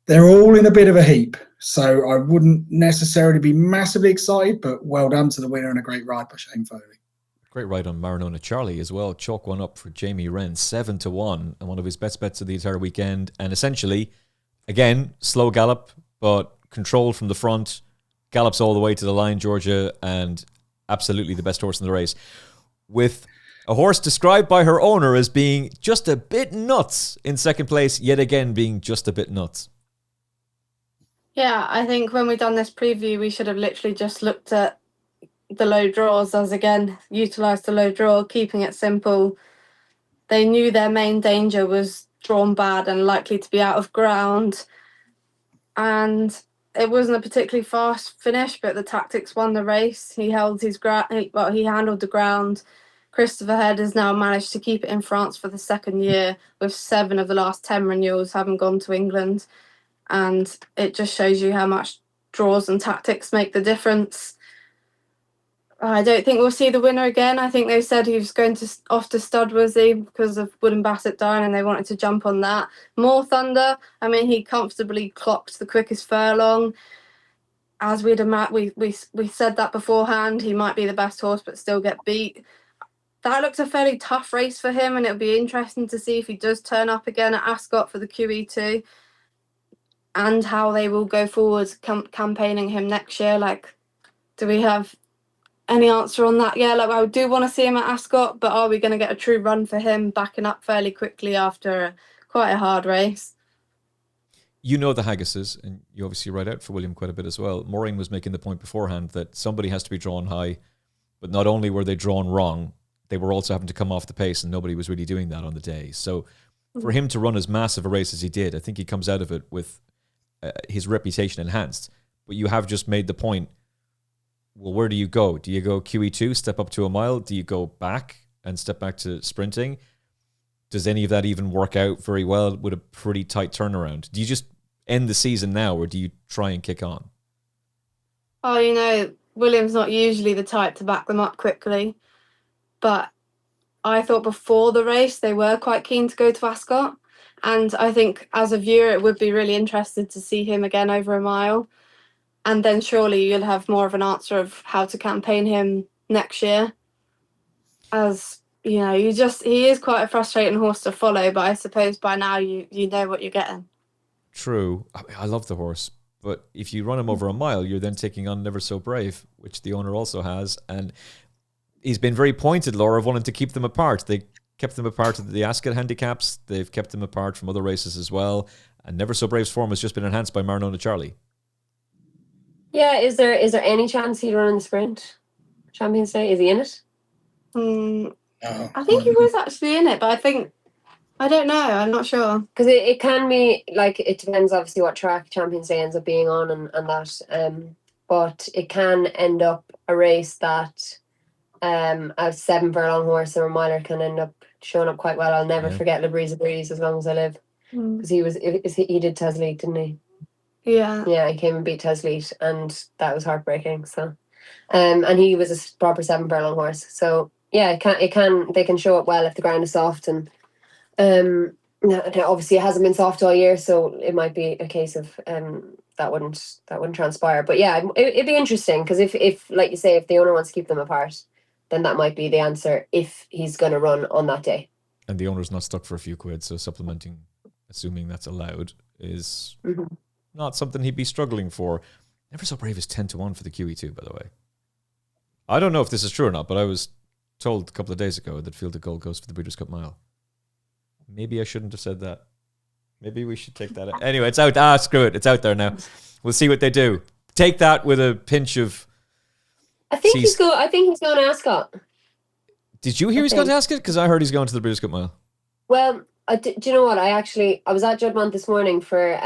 [SPEAKER 4] They're all in a bit of a heap, so I wouldn't necessarily be massively excited, but well done to the winner and a great ride by Shane Foley.
[SPEAKER 2] Great ride on Maranona Charlie as well. Chalk one up for Jamie Wren, 7-1, and one of his best bets of the entire weekend. And essentially, again, slow gallop, but controlled from the front, gallops all the way to the line, Georgia, and absolutely the best horse in the race. With a horse described by her owner as being just a bit nuts in second place, yet again being just a bit nuts.
[SPEAKER 5] Yeah, I think when we done this preview, we should have literally just looked at the low draws as, again, utilised the low draw, keeping it simple. They knew their main danger was drawn bad and likely to be out of ground. And it wasn't a particularly fast finish, but the tactics won the race. He held his he handled the ground. Christopher Head has now managed to keep it in France for the 2nd year, with 7 of the last 10 renewals having gone to England. And it just shows you how much draws and tactics make the difference. I don't think we'll see the winner again. I think they said he was going to off to stud, was he, because of Wootton Bassett dying, and they wanted to jump on that. More Thunder, I mean, he comfortably clocked the quickest furlong. As we said that beforehand, he might be the best horse but still get beat. That looks a fairly tough race for him, and it'll be interesting to see if he does turn up again at Ascot for the QE2. And how they will go forward campaigning him next year. Like, do we have any answer on that? Yeah, like I do want to see him at Ascot, but are we going to get a true run for him backing up fairly quickly after quite a hard race?
[SPEAKER 2] You know the Haggises, and you obviously ride out for William quite a bit as well. Maureen was making the point beforehand that somebody has to be drawn high, but not only were they drawn wrong, they were also having to come off the pace, and nobody was really doing that on the day. So for him to run as massive a race as he did, I think he comes out of it with his reputation enhanced. But you have just made the point, well, where do you go? Do you go QE2, step up to a mile? Do you go back and step back to sprinting? Does any of that even work out very well with a pretty tight turnaround? Do you just end the season now, or do you try and kick on?
[SPEAKER 5] Oh, William's not usually the type to back them up quickly, but I thought before the race they were quite keen to go to Ascot, and I think as a viewer it would be really interested to see him again over a mile, and then surely you'll have more of an answer of how to campaign him next year. As you know, he is quite a frustrating horse to follow, but I suppose by now you know what you're getting.
[SPEAKER 2] True. I mean, I love the horse, but if you run him over a mile, you're then taking on Never So Brave, which the owner also has, and he's been very pointed, Laura, of wanting to keep them apart. They kept them apart at the Ascot handicaps. They've kept them apart from other races as well. And Never So Brave's form has just been enhanced by Maranona Charlie.
[SPEAKER 3] Yeah, is there any chance he'd run in the sprint? Champions Day? Is he in it?
[SPEAKER 5] I think he was actually in it, but I don't know. I'm not sure.
[SPEAKER 3] Because it can be, like, it depends obviously what track Champions Day ends up being on and that. But it can end up a race that a 7 furlong horse or a miler can end up showing up quite well. I'll never forget Le Brise Breeze as long as I live. Because he did Tesleet, didn't he?
[SPEAKER 5] Yeah.
[SPEAKER 3] Yeah, he came and beat Tesleet, and that was heartbreaking. So, and he was a proper 7 furlong horse. So yeah, they can show up well if the ground is soft, and obviously it hasn't been soft all year, so it might be a case of that wouldn't transpire. But yeah, it'd be interesting, because if like you say, if the owner wants to keep them apart, then that might be the answer if he's going to run on that day.
[SPEAKER 2] And the owner's not stuck for a few quid, so supplementing, assuming that's allowed, is not something he'd be struggling for. Never So Brave is 10-1 for the QE2, by the way. I don't know if this is true or not, but I was told a couple of days ago that Field of Gold goes for the Breeders' Cup Mile. Maybe I shouldn't have said that. Maybe we should take that out. Anyway, it's out. Screw it. It's out there now. We'll see what they do. Take that with a pinch of...
[SPEAKER 3] I think he's going to Ascot.
[SPEAKER 2] Did you hear he's going to Ascot? Because I heard he's going to the Breeders' Cup Mile.
[SPEAKER 3] Well, do you know what? I was at Juddmonte this morning for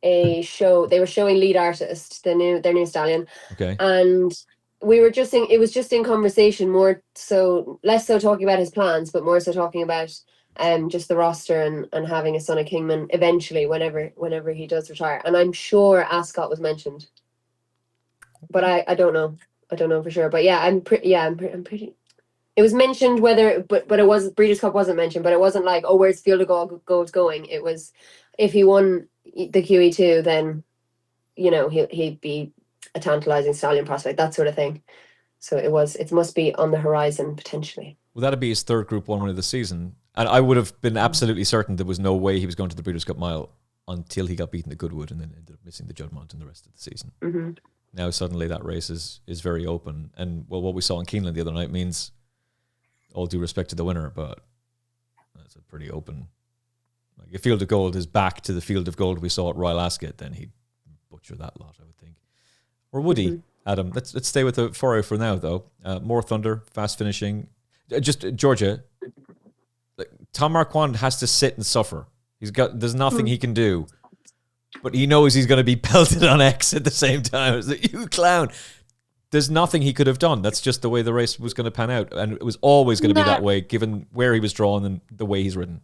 [SPEAKER 3] a show. They were showing Lead Artist, their new stallion.
[SPEAKER 2] Okay.
[SPEAKER 3] And we were it was just in conversation, less so talking about his plans, but more so talking about just the roster and having a son of Kingman eventually, whenever he does retire. And I'm sure Ascot was mentioned, but I don't know. I don't know for sure. But yeah, I'm pretty. It was mentioned but it was Breeders' Cup wasn't mentioned, but it wasn't like, oh, where's Field of Gold going? It was, if he won the QE2, then he'd be a tantalizing stallion prospect, that sort of thing. So it must be on the horizon potentially.
[SPEAKER 2] Well, that'd be his third Group 1 win of the season. And I would have been absolutely certain there was no way he was going to the Breeders' Cup Mile until he got beaten at Goodwood and then ended up missing the Juddmonte in the rest of the season. Mm-hmm. Now suddenly that race is very open. And well, what we saw in Keeneland the other night means, all due respect to the winner, but that's a pretty open... Like, if Field of Gold is back to the Field of Gold we saw at Royal Ascot, then he'd butcher that lot, I would think. Or would he, Adam? Let's stay with the Forêt for now, though. More thunder, fast finishing. Just Georgia. Tom Marquand has to sit and suffer. There's nothing he can do, but he knows he's going to be pelted on X at the same time. It's like, you clown. There's nothing he could have done. That's just the way the race was going to pan out, and it was always going to be that way, given where he was drawn and the way he's ridden.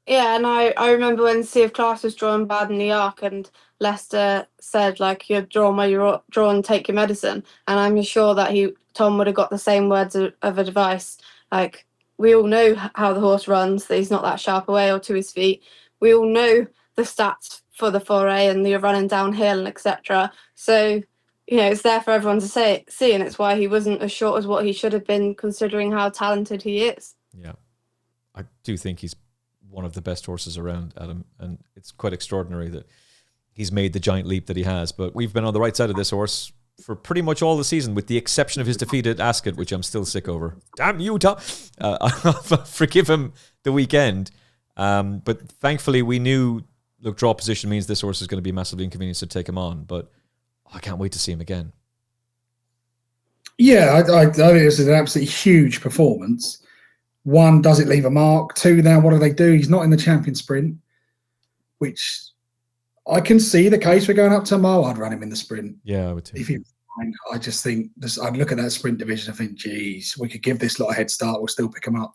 [SPEAKER 5] Yeah, and I remember when Sea of Class was drawn bad in the Arc, and Leicester said, like, you're drawn where you're drawn, take your medicine. And I'm sure that Tom would have got the same words of advice. Like, we all know how the horse runs, that he's not that sharp away or to his feet. We all know the stats for the Forêt and you're running downhill and etc. So, it's there for everyone to see, and it's why he wasn't as short as what he should have been, considering how talented he is.
[SPEAKER 2] Yeah. I do think he's one of the best horses around, Adam, and it's quite extraordinary that he's made the giant leap that he has. But we've been on the right side of this horse for pretty much all the season, with the exception of his defeat at Ascot, which I'm still sick over. Damn you, Tom! I'll forgive him the weekend. But thankfully we knew, look, draw position means this horse is going to be massively inconvenienced to take him on. But I can't wait to see him again.
[SPEAKER 4] Yeah, I think this is an absolutely huge performance. One, does it leave a mark? Two, now what do? He's not in the champion sprint, which I can see the case for going up to a mile. I'd run him in the sprint.
[SPEAKER 2] Yeah, I would too.
[SPEAKER 4] If he, I just think I'd look at that sprint division and think, geez, we could give this lot a head start. We'll still pick him up.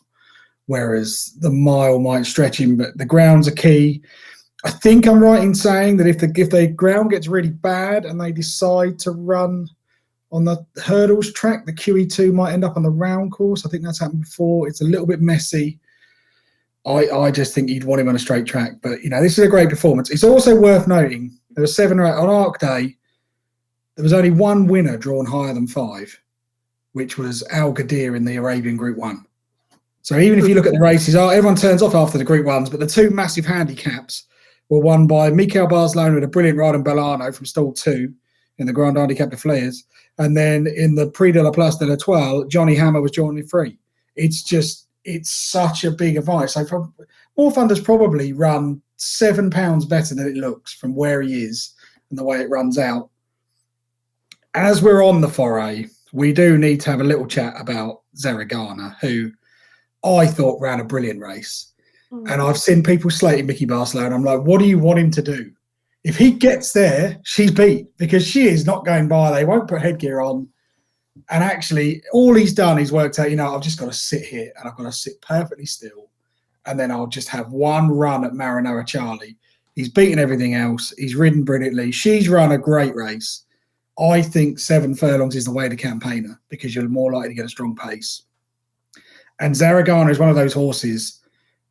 [SPEAKER 4] Whereas the mile might stretch him, but the grounds are key. I think I'm right in saying that if the ground gets really bad and they decide to run on the hurdles track. The QE2 might end up on the round course. I think that's happened before. It's a little bit messy. I just think you'd want him on a straight track. But, this is a great performance. It's also worth noting there were 7 or 8 on Arc Day. There was only one winner drawn higher than 5, which was Lagardere in the Arabian Group 1. So even if you look at the races, everyone turns off after the Group 1s, but the 2 massive handicaps were won by Mikel Barcelona with a brilliant ride on Belano from stall 2 in the Grand Handicap de Flares. And then in the Prix de la Place de l'Etoile, Johnny Hammer was drawn in 3. It's such a big advice. So Morthunder's probably run £7 better than it looks from where he is and the way it runs out. As we're on the Foret, we do need to have a little chat about Zaragana, who I thought ran a brilliant race. And I've seen people slating Mickey Barcelona, and I'm like, what do you want him to do? If he gets there, she's beat, because she is not going by. They won't put headgear on. And actually, all he's done is worked out, I've just got to sit here and I've got to sit perfectly still. And then I'll just have one run at Maranoa Charlie. He's beaten everything else. He's ridden brilliantly. She's run a great race. I think 7 furlongs is the way to campaign her, because you're more likely to get a strong pace. And Zaragana is one of those horses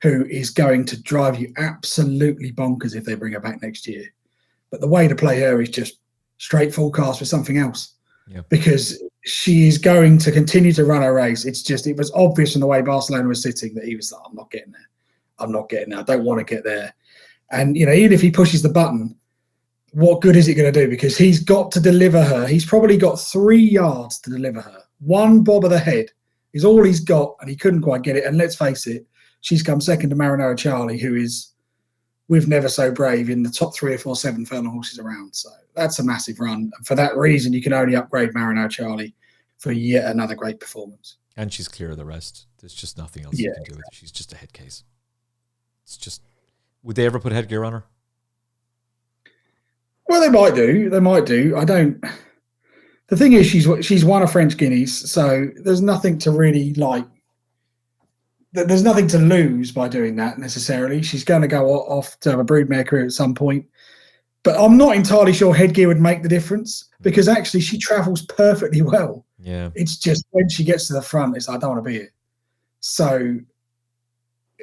[SPEAKER 4] who is going to drive you absolutely bonkers if they bring her back next year. But the way to play her is just straight forecast for something else, because she is going to continue to run her race. It was obvious from the way Barcelona was sitting that he was like, I'm not getting there. I don't want to get there. And, even if he pushes the button, what good is it going to do? Because he's got to deliver her. He's probably got 3 yards to deliver her. 1 bob of the head is all he's got, and he couldn't quite get it. And let's face it, she's come second to Maranoa Charlie, who is with Never So Brave in the top 3 or 4 7 furlong horses around. So that's a massive run. And for that reason, you can only upgrade Maranoa Charlie for yet another great performance.
[SPEAKER 2] And she's clear of the rest. There's just nothing else you can do with it. She's just a head case. It's just, would they ever put headgear on her?
[SPEAKER 4] Well, they might do. I don't. The thing is, she's won a French Guineas, so there's nothing to really like. There's nothing to lose by doing that necessarily. She's going to go off to have a broodmare career at some point. But I'm not entirely sure headgear would make the difference, because actually she travels perfectly well.
[SPEAKER 2] Yeah.
[SPEAKER 4] It's just when she gets to the front, it's like, I don't want to be here. So,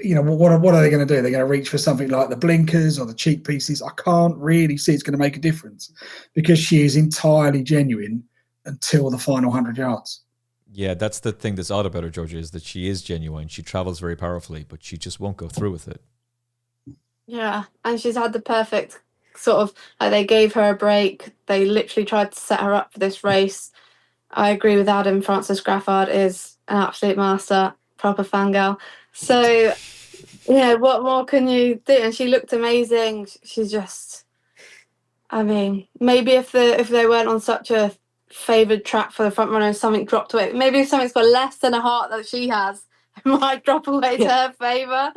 [SPEAKER 4] what are they going to do? They're going to reach for something like the blinkers or the cheek pieces. I can't really see it's going to make a difference, because she is entirely genuine until the final 100 yards.
[SPEAKER 2] Yeah, that's the thing that's odd about her, Georgia, is that she is genuine. She travels very powerfully, but she just won't go through with it.
[SPEAKER 5] Yeah, and she's had the perfect sort of, they gave her a break. They literally tried to set her up for this race. I agree with Adam. Frances Graffard is an absolute master, proper fangirl. So, yeah, what more can you do? And she looked amazing. She's just, maybe if they weren't on such a favoured track for the front runner, something dropped away. Maybe if something's got less than a heart that she has, it might drop away to her favour.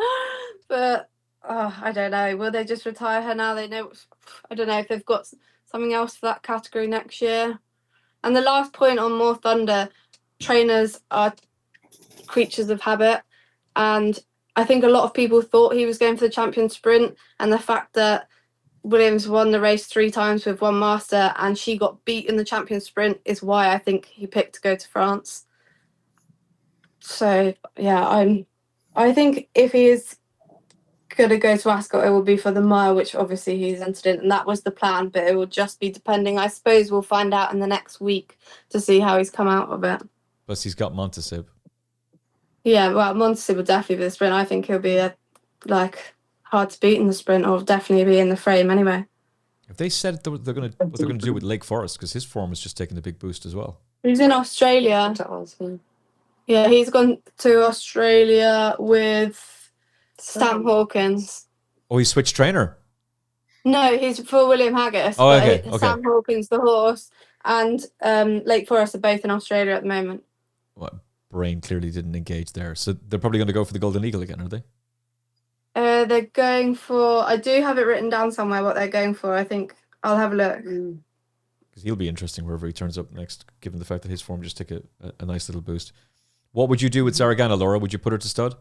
[SPEAKER 5] But I don't know. Will they just retire her now? They know. I don't know if they've got something else for that category next year. And the last point on More Thunder, trainers are creatures of habit, and I think a lot of people thought he was going for the champion sprint, and the fact that Williams won the race 3 times with one master and she got beat in the champion sprint is why I think he picked to go to France. So yeah, I think if he is going to go to Ascot, it will be for the mile, which obviously he's entered in, and that was the plan, but it will just be depending. I suppose we'll find out in the next week to see how he's come out of it.
[SPEAKER 2] Plus he's got Montesib.
[SPEAKER 5] Yeah, well, Montesib will definitely be the sprint. I think he'll be hard to beat in the sprint, or definitely be in the frame anyway.
[SPEAKER 2] Have they said what they're going to do with Lake Forest? Because his form has just taken a big boost as well.
[SPEAKER 5] He's in Australia. Yeah, he's gone to Australia with Stam Hawkins.
[SPEAKER 2] Oh, he switched trainer?
[SPEAKER 5] No, he's for William Haggis.
[SPEAKER 2] Oh, okay.
[SPEAKER 5] Stam Hawkins, the horse, and Lake Forest are both in Australia at the moment.
[SPEAKER 2] Well, brain clearly didn't engage there. So they're probably going to go for the Golden Eagle again, are they?
[SPEAKER 5] They're going for, I do have it written down somewhere what they're going for. I think I'll have a look.
[SPEAKER 2] Because he'll be interesting wherever he turns up next, given the fact that his form just took a nice little boost. What would you do with Zaragana, Laura? Would you put her to stud?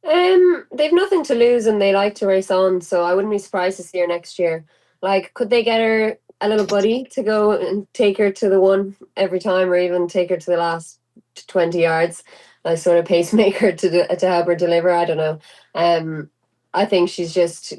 [SPEAKER 3] They've nothing to lose and they like to race on, so I wouldn't be surprised to see her next year. Like, could they get her a little buddy to go and take her to the one every time, or even take her to the last 20 yards, a sort of pacemaker to help her deliver. I don't know. I think she's just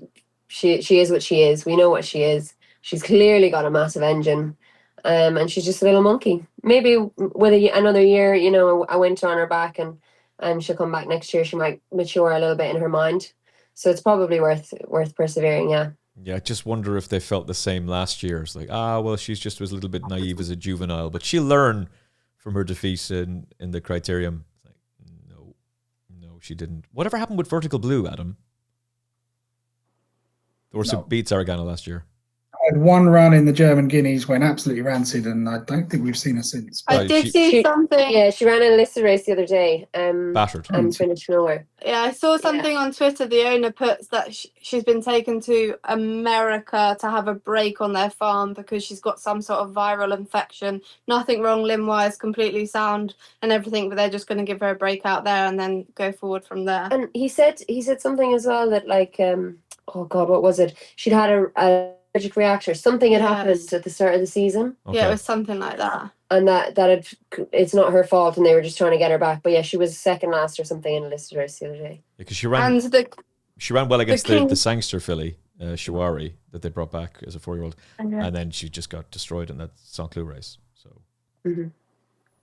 [SPEAKER 3] she is what she is. We know what she is. She's clearly got a massive engine, and she's just a little monkey. Maybe with another year, a winter on her back, and she'll come back next year. She might mature a little bit in her mind. So it's probably worth persevering. Yeah.
[SPEAKER 2] Yeah, I just wonder if they felt the same last year. It's like, well, she's just was a little bit naive as a juvenile, but she'll learn from her defeat in the Criterium. It's like, no, she didn't. Whatever happened with Vertical Blue, Adam? The horse who beat Zaragana last year.
[SPEAKER 4] Had one run in the German Guineas, went absolutely rancid, and I don't think we've seen her since.
[SPEAKER 5] I did see something.
[SPEAKER 3] Yeah, she ran an enlisted race the other day.
[SPEAKER 2] Battered.
[SPEAKER 3] And finished nowhere.
[SPEAKER 5] Yeah, I saw something on Twitter. The owner puts that she's been taken to America to have a break on their farm because she's got some sort of viral infection. Nothing wrong limb-wise, completely sound and everything, but they're just going to give her a break out there and then go forward from there.
[SPEAKER 3] And he said something as well that oh God, what was it? She'd had a allergic reaction. Something had happened at the start of the season.
[SPEAKER 2] Okay.
[SPEAKER 5] Yeah, it was something like that.
[SPEAKER 3] And it's not her fault, and they were just trying to get her back. But yeah, she was second last or something in a listed race the other day.
[SPEAKER 2] Because she ran well against the Sangster filly, Shawari, that they brought back as a 4-year-old, and then she just got destroyed in that Saint Cloud race. So.
[SPEAKER 3] Mm-hmm.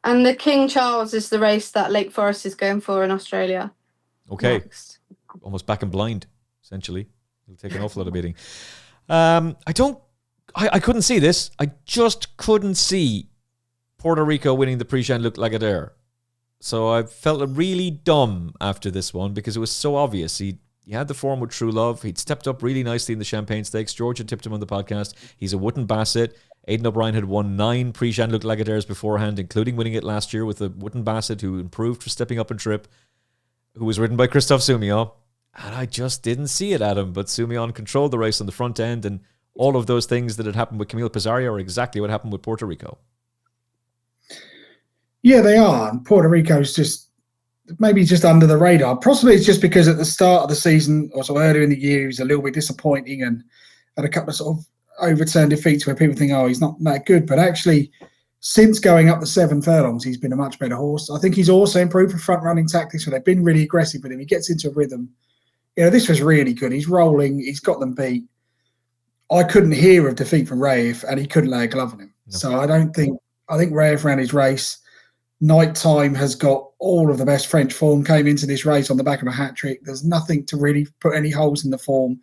[SPEAKER 5] And the King Charles is the race that Lake Forest is going for in Australia.
[SPEAKER 2] Okay,
[SPEAKER 5] next.
[SPEAKER 2] Almost back in blind, essentially. It'll take an awful lot of beating. I couldn't see this. I just couldn't see Puerto Rico winning the Prix Jean-Luc Lagardere. So I felt really dumb after this one because it was so obvious. He had the form with True Love. He'd stepped up really nicely in the Champagne Stakes. Georgia tipped him on the podcast. He's a Wootton Bassett. Aidan O'Brien had won 9 Prix Jean-Luc Lagaderes beforehand, including winning it last year with a Wootton Bassett who improved for stepping up in trip, who was ridden by Christophe Soumillon. And I just didn't see it, Adam. But Soumillon controlled the race on the front end, and all of those things that had happened with Camille Pizarro are exactly what happened with Puerto Rico.
[SPEAKER 4] Yeah, they are. And Puerto Rico's just maybe just under the radar. Possibly it's just because at the start of the season, or so earlier in the year, he was a little bit disappointing and had a couple of sort of overturned defeats where people think, he's not that good. But actually, since going up the 7 furlongs, he's been a much better horse. I think he's also improved for front-running tactics, where they've been really aggressive with him. He gets into a rhythm. This was really good. He's rolling. He's got them beat. I couldn't hear of defeat from Raif, and he couldn't lay a glove on him. No. So I think Raif ran his race. Nighttime has got all of the best French form, came into this race on the back of a hat-trick. There's nothing to really put any holes in the form.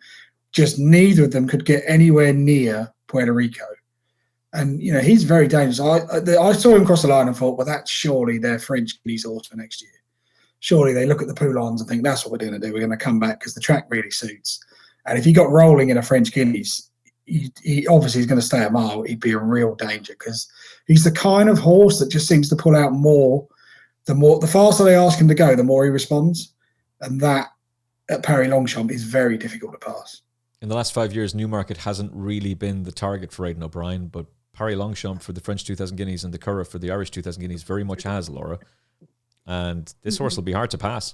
[SPEAKER 4] Just neither of them could get anywhere near Puerto Rico. And, he's very dangerous. I saw him cross the line and thought, well, that's surely their French Guineas horse for next year. Surely they look at the Poulons and think, that's what we're going to do. We're going to come back because the track really suits. And if he got rolling in a French Guineas, he obviously is going to stay a mile. He'd be a real danger because he's the kind of horse that just seems to pull out more. The faster they ask him to go, the more he responds. And that at Paris Longchamp is very difficult to pass.
[SPEAKER 2] In the last 5 years, Newmarket hasn't really been the target for Aidan O'Brien, but Paris Longchamp for the French 2000 Guineas and the Curragh for the Irish 2000 Guineas very much has, Laura. And this horse will be hard to pass.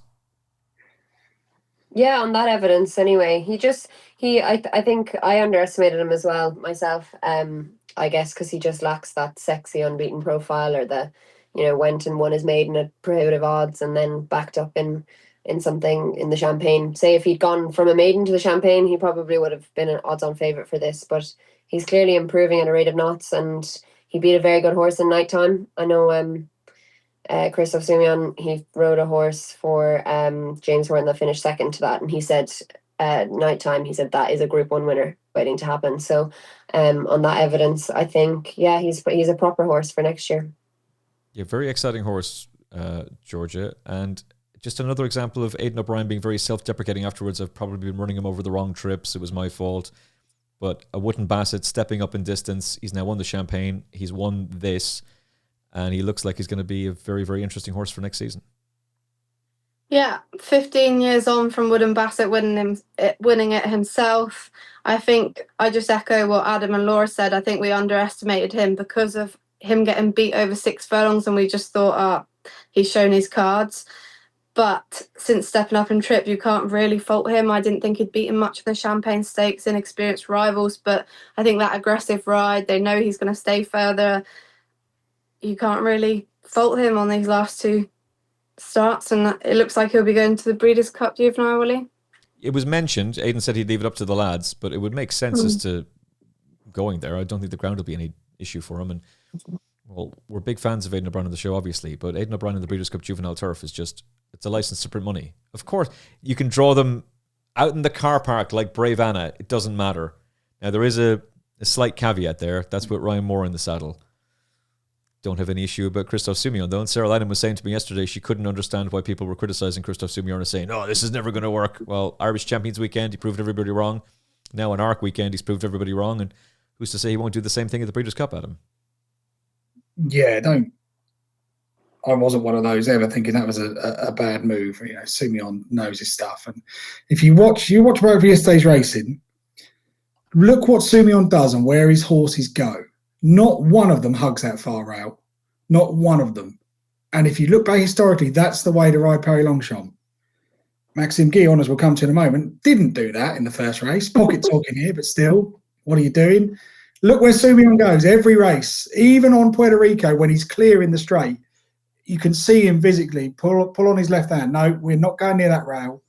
[SPEAKER 3] Yeah, on that evidence anyway. I think I underestimated him as well myself. I guess because he just lacks that sexy unbeaten profile, or went and won his maiden at prohibitive odds and then backed up in something in the Champagne. Say if he'd gone from a maiden to the Champagne, he probably would have been an odds-on favourite for this. But he's clearly improving at a rate of knots, and he beat a very good horse in Nighttime. I know Christophe Soumillon, he rode a horse for James Horton that finished second to that, and he said Nighttime, he said that is a Group 1 winner waiting to happen. So on that evidence, I think, he's a proper horse for next year.
[SPEAKER 2] Yeah, very exciting horse, Georgia. And just another example of Aidan O'Brien being very self-deprecating afterwards. I've probably been running him over the wrong trips. It was my fault. But a Wootton Bassett stepping up in distance. He's now won the Champagne. He's won this. And he looks like he's going to be a very, very interesting horse for next season.
[SPEAKER 5] Yeah, 15 years on from Wootton Bassett winning it himself. I think I just echo what Adam and Laura said. I think we underestimated him because of him getting beat over 6 furlongs, and we just thought, he's shown his cards. But since stepping up in trip, you can't really fault him. I didn't think he'd beaten much of the Champagne Stakes, inexperienced rivals, but I think that aggressive ride, they know he's going to stay further. You can't really fault him on these last two starts, and it looks like he'll be going to the Breeders' Cup Juvenile, will he?
[SPEAKER 2] It was mentioned, Aidan said he'd leave it up to the lads, but it would make sense as to going there. I don't think the ground will be any issue for him. And, well, we're big fans of Aidan O'Brien on the show, obviously, but Aidan O'Brien in the Breeders' Cup Juvenile Turf is just, it's a license to print money. Of course, you can draw them out in the car park like Brave Anna. It doesn't matter. Now, there is a slight caveat there. That's with Ryan Moore in the saddle. Don't have any issue about Christophe Soumillon, though. And Sarah Lydon was saying to me yesterday she couldn't understand why people were criticising Christophe Soumillon and saying, oh, this is never going to work. Well, Irish Champions Weekend, he proved everybody wrong. Now, on ARC Weekend, he's proved everybody wrong. And who's to say he won't do the same thing at the Breeders' Cup, Adam?
[SPEAKER 4] Yeah, I wasn't one of those ever thinking that was a bad move. You know, Soumillon knows his stuff. And if you watch both yesterday's racing, look what Soumillon does and where his horses go. Not one of them hugs that far rail. Not one of them. And if you look back historically, that's the way to ride Paris Longchamp. Maxime Guillon, as we'll come to in a moment, didn't do that in the first race. Pocket talking here, but still, what are you doing? Look where Soumillon goes every race, even on Puerto Rico when he's clear in the straight. You can see him physically pull on his left hand. No, we're not going near that rail.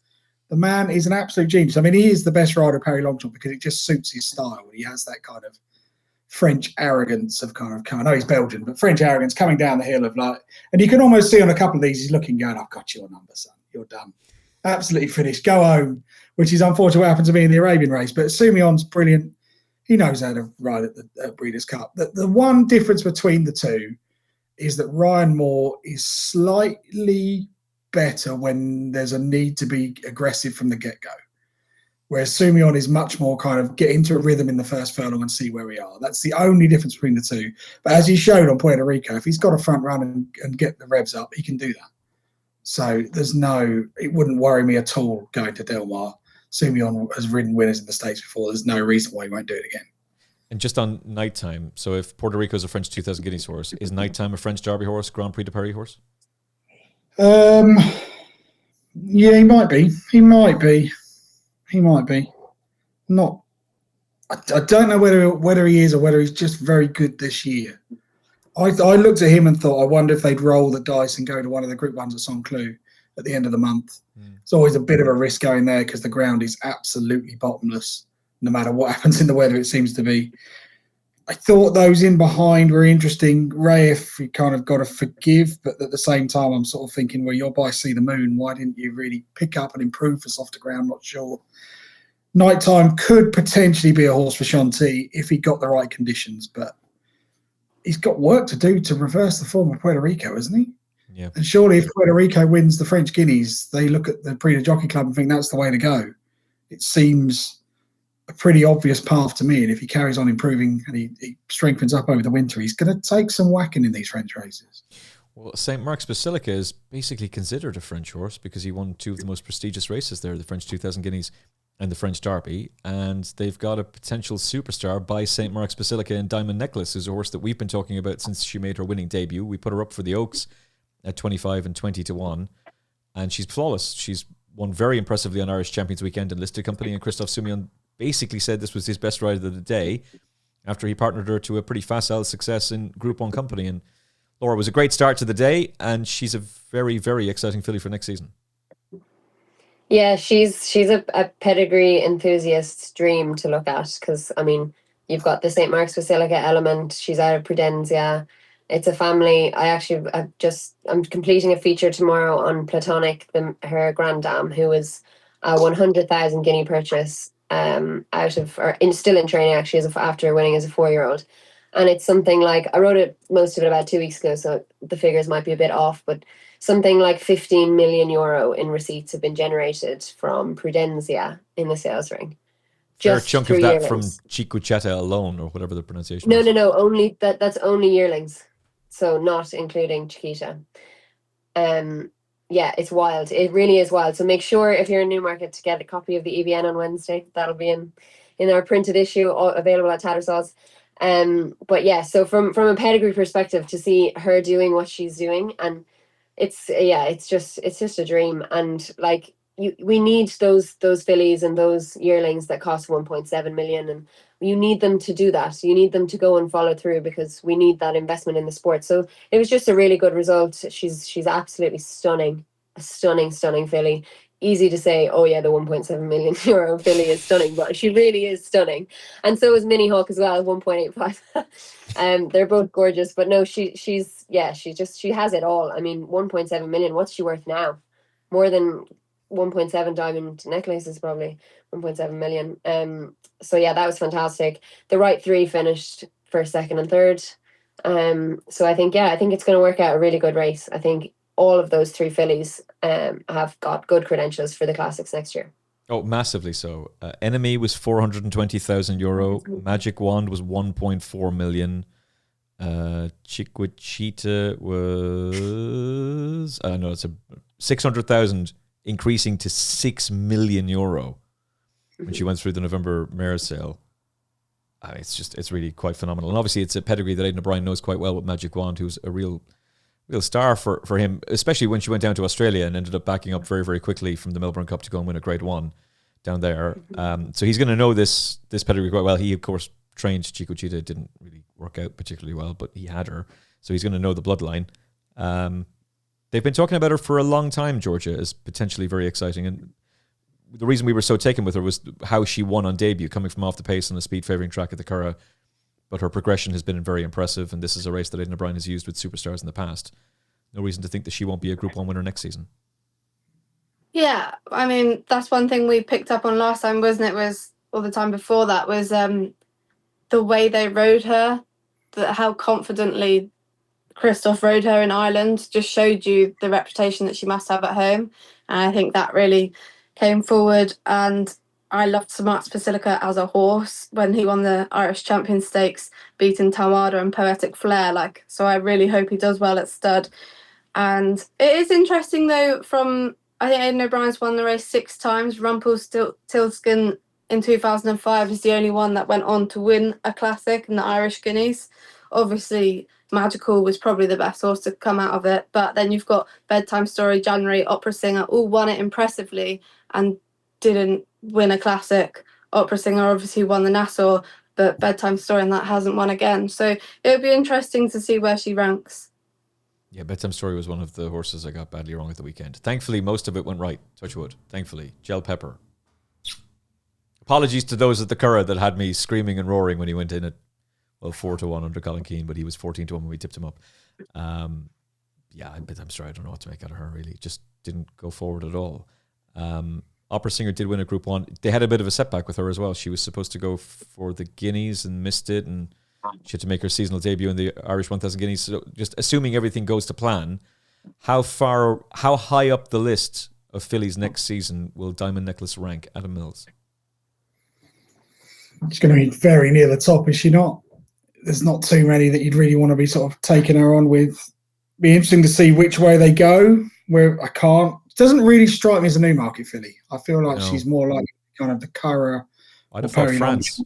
[SPEAKER 4] The man is an absolute genius. I mean, he is the best rider of Paris Longchamp because it just suits his style. He has that kind of French arrogance of I know he's Belgian, but French arrogance coming down the hill of like, and you can almost see on a couple of these, he's looking, going, I've got your number, son. You're done. Absolutely finished. Go home, which is unfortunate what happened to me in the Arabian race. But Soumillon's brilliant. He knows how to ride at the Breeders' Cup. The one difference between the two is that Ryan Moore is slightly better when there's a need to be aggressive from the get-go. Whereas Soumillon is much more kind of get into a rhythm in the first furlong and see where we are. That's the only difference between the two. But as he showed on Puerto Rico, if he's got a front run and get the revs up, he can do that. So it wouldn't worry me at all going to Del Mar. Soumillon has ridden winners in the States before. There's no reason why he won't do it again.
[SPEAKER 2] And just on nighttime, so if Puerto Rico is a French 2000 Guineas horse, is nighttime a French Derby horse, Grand Prix de Paris horse?
[SPEAKER 4] Yeah, he might be. He might be. Not. I don't know whether he is or whether he's just very good this year. I looked at him and thought, I wonder if they'd roll the dice and go to one of the Group 1s at Saint-Cloud at the end of the month. It's always a bit of a risk going there because the ground is absolutely bottomless. No matter what happens in the weather, it seems to be. I thought those in behind were interesting. Raif, you kind of got to forgive, but at the same time, I'm sort of thinking, well, you're by See the Moon. Why didn't you really pick up and improve for softer ground? Not sure. Nighttime could potentially be a horse for Shanti if he got the right conditions, but he's got work to do to reverse the form of Puerto Rico, hasn't he?
[SPEAKER 2] Yeah.
[SPEAKER 4] And surely if Puerto Rico wins the French Guineas, they look at the Prix du Jockey Club and think that's the way to go. It seems a pretty obvious path to me. And if he carries on improving and he strengthens up over the winter, he's going to take some whacking in these French races.
[SPEAKER 2] Well, St. Mark's Basilica is basically considered a French horse because he won two of the most prestigious races there, the French 2000 Guineas and the French Derby. And they've got a potential superstar by St. Mark's Basilica in Diamond Necklace, who's a horse that we've been talking about since she made her winning debut. We put her up for the Oaks at 25 and 20 to 1. And she's flawless. She's won very impressively on Irish Champions Weekend in listed company, and Christophe Soumillon basically said this was his best ride of the day after he partnered her to a pretty facile success in Group 1 company. And Laura, was a great start to the day, and she's a very, very exciting filly for next season.
[SPEAKER 3] Yeah, she's a pedigree enthusiast's dream to look at because, I mean, you've got the St. Mark's Basilica element. She's out of Prudenzia. It's a family. I'm completing a feature tomorrow on Platonic, her grand dame, who was a 100,000 guinea purchase still in training actually after winning as a 4-year-old. And it's something like, I wrote it most of it about 2 weeks ago, so the figures might be a bit off, but something like 15 million euro in receipts have been generated from Prudenzia in the sales ring.
[SPEAKER 2] Fair chunk of that from Chicucheta alone, or whatever the pronunciation is.
[SPEAKER 3] No, only that's only yearlings, so not including Chiquita. Yeah, it's wild. It really is wild. So make sure if you're in Newmarket to get a copy of the EBN on Wednesday. That'll be in our printed issue, available at Tattersall's. But yeah, so from a pedigree perspective, to see her doing what she's doing, and it's just a dream. And like we need those fillies and those yearlings that cost 1.7 million, and you need them to do that. You need them to go and follow through, because we need that investment in the sport. So it was just a really good result. She's absolutely stunning, a stunning filly. Easy to say, oh yeah, the 1.7 million euro filly is stunning, but she really is stunning. And so is Minnie Hauk as well, 1.85. They're both gorgeous, but no, she has it all. I mean, 1.7 million, what's she worth now? More than 1.7 diamond necklaces, probably 1.7 million. So yeah, that was fantastic. The right three finished first, second, and third. So I think it's going to work out a really good race. I think all of those three fillies have got good credentials for the classics next year.
[SPEAKER 2] Oh, massively so. Enemy was 420,000 euro. Magic Wand was 1.4 million. Chiquitita was it's a 600,000, increasing to 6 million euro when she went through the November mare sale. It's really quite phenomenal. And obviously it's a pedigree that Aidan O'Brien knows quite well with Magic Wand, who's a real star for him, especially when she went down to Australia and ended up backing up very, very quickly from the Melbourne Cup to go and win a Grade 1 down there. So he's going to know this pedigree quite well. He, of course, trained Chiquitita. It didn't really work out particularly well, but he had her. So he's going to know the bloodline. They've been talking about her for a long time, Georgia, as potentially very exciting. And the reason we were so taken with her was how she won on debut, coming from off the pace on a speed favouring track at the Curragh. But her progression has been very impressive, and this is a race that Aidan O'Brien has used with superstars in the past. No reason to think that she won't be a Group 1 winner next season.
[SPEAKER 5] Yeah, I mean, that's one thing we picked up on last time, wasn't it? Or the time before that, was the way they rode her, how confidently Christoph rode her in Ireland, just showed you the reputation that she must have at home. And I think that really came forward. And I loved Smart's Basilica as a horse when he won the Irish Champion Stakes, beating Talmada and Poetic Flair. So I really hope he does well at stud. And it is interesting, though, I think Aidan O'Brien's won the race 6 times. Rumpelstiltskin in 2005 is the only one that went on to win a classic in the Irish Guineas. Obviously, Magical was probably the best horse to come out of it. But then you've got Bedtime Story, January, Opera Singer, all won it impressively and didn't win a classic. Opera Singer obviously won the Nassau, but Bedtime Story and that hasn't won again. So it would be interesting to see where she ranks.
[SPEAKER 2] Yeah, Bedtime Story was one of the horses I got badly wrong at the weekend. Thankfully, most of it went right. Touch wood. Thankfully. Gel Pepper. Apologies to those at the Curragh that had me screaming and roaring when he went in at 4-1 under Colin Keane, but he was 14-1 when we tipped him up. Bedtime Story, I don't know what to make out of her, really. Just didn't go forward at all. Opera Singer did win a Group 1. They had a bit of a setback with her as well. She was supposed to go for the Guineas and missed it, and she had to make her seasonal debut in the Irish 1000 Guineas. So just assuming everything goes to plan, how high up the list of fillies next season will Diamond Necklace rank, Adam Mills?
[SPEAKER 4] She's going to be very near the top, is she not? There's not too many that you'd really want to be sort of taking her on with. Be interesting to see which way they go. Where it doesn't really strike me as a Newmarket filly. I feel like she's more like kind of the Curragh.
[SPEAKER 2] I'd have thought France.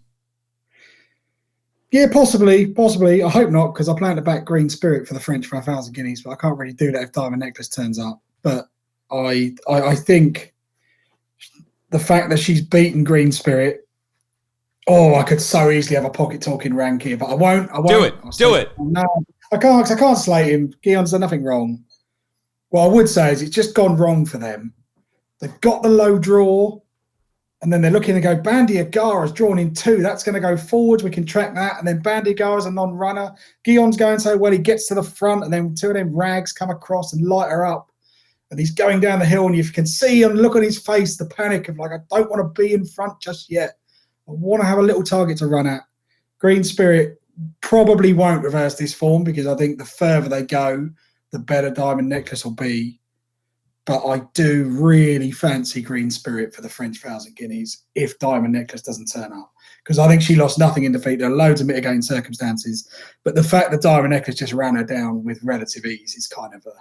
[SPEAKER 4] Yeah, possibly. I hope not, because I plan to back Green Spirit for the French for 1,000 guineas, but I can't really do that if Diamond Necklace turns up. But I think the fact that she's beaten Green Spirit, I could so easily have a pocket talking rank here, but I won't.
[SPEAKER 2] Do it.
[SPEAKER 4] No, I can't, because I can't slate him. Guillaume's done nothing wrong. What I would say is it's just gone wrong for them. They've got the low draw, and then they're looking to go, Bandy Agara's drawn in 2. That's going to go forwards. We can track that. And then Bandy Agara's a non-runner. Guillaume's going so well, he gets to the front, and then 2 of them rags come across and light her up. And he's going down the hill, and you can see and look on his face the panic of, I don't want to be in front just yet. I want to have a little target to run at. Green Spirit probably won't reverse this form, because I think the further they go, the better Diamond Necklace will be. But I do really fancy Green Spirit for the French 1,000 guineas if Diamond Necklace doesn't turn up. Because I think she lost nothing in defeat. There are loads of mitigating circumstances. But the fact that Diamond Necklace just ran her down with relative ease is kind of a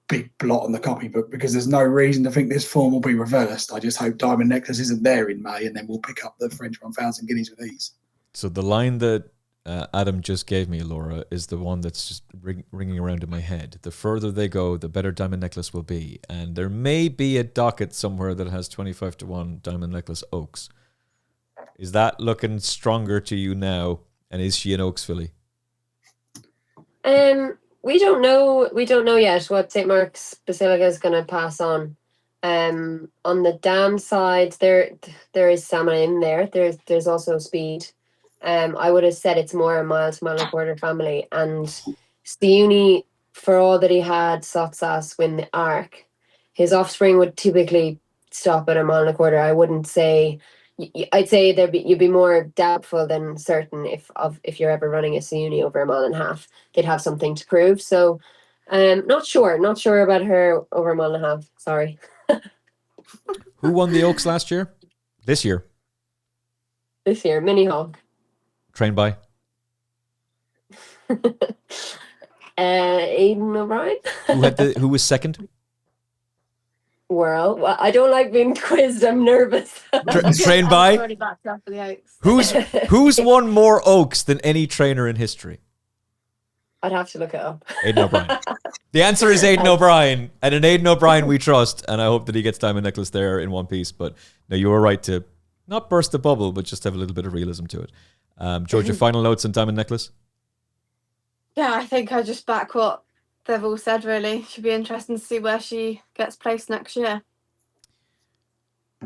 [SPEAKER 4] big blot on the copybook, because there's no reason to think this form will be reversed. I just hope Diamond Necklace isn't there in May, and then we'll pick up the French 1,000 guineas with ease.
[SPEAKER 2] So the line that Adam just gave me, Laura, is the one that's just ringing around in my head. The further they go, the better Diamond Necklace will be. And there may be a docket somewhere that has 25-1 Diamond Necklace Oaks. Is that looking stronger to you now? And is she an Oaks filly?
[SPEAKER 3] We don't know. We don't know yet what St. Mark's Basilica is going to pass on. On the dam side, there is stamina in there. There's also speed. I would have said it's more a mile to mile and a quarter family. And Stiuni, for all that he had Sotsas win the Arc, his offspring would typically stop at a mile and a quarter. I wouldn't say. I'd say you'd be more doubtful than certain if you're ever running a Stiuni over a mile and a half. They'd have something to prove. So, not sure about her over a mile and a half. Sorry.
[SPEAKER 2] Who won the Oaks last year? This year?
[SPEAKER 3] This year, Minnie Hauk.
[SPEAKER 2] Trained by?
[SPEAKER 3] Aidan O'Brien.
[SPEAKER 2] Who was second?
[SPEAKER 3] Well, I don't like being quizzed. I'm nervous.
[SPEAKER 2] Trained by?
[SPEAKER 5] Already backed up for the Oaks.
[SPEAKER 2] Who's won more Oaks than any trainer in history?
[SPEAKER 3] I'd have to look it up.
[SPEAKER 2] Aidan O'Brien. The answer is Aidan O'Brien, and in Aidan O'Brien we trust, and I hope that he gets Diamond Necklace there in one piece. But no, you were right to not burst the bubble, but just have a little bit of realism to it. Georgia, final notes on Diamond Necklace?
[SPEAKER 5] Yeah, I think I just back what they've all said, really. Should be interesting to see where she gets placed next year.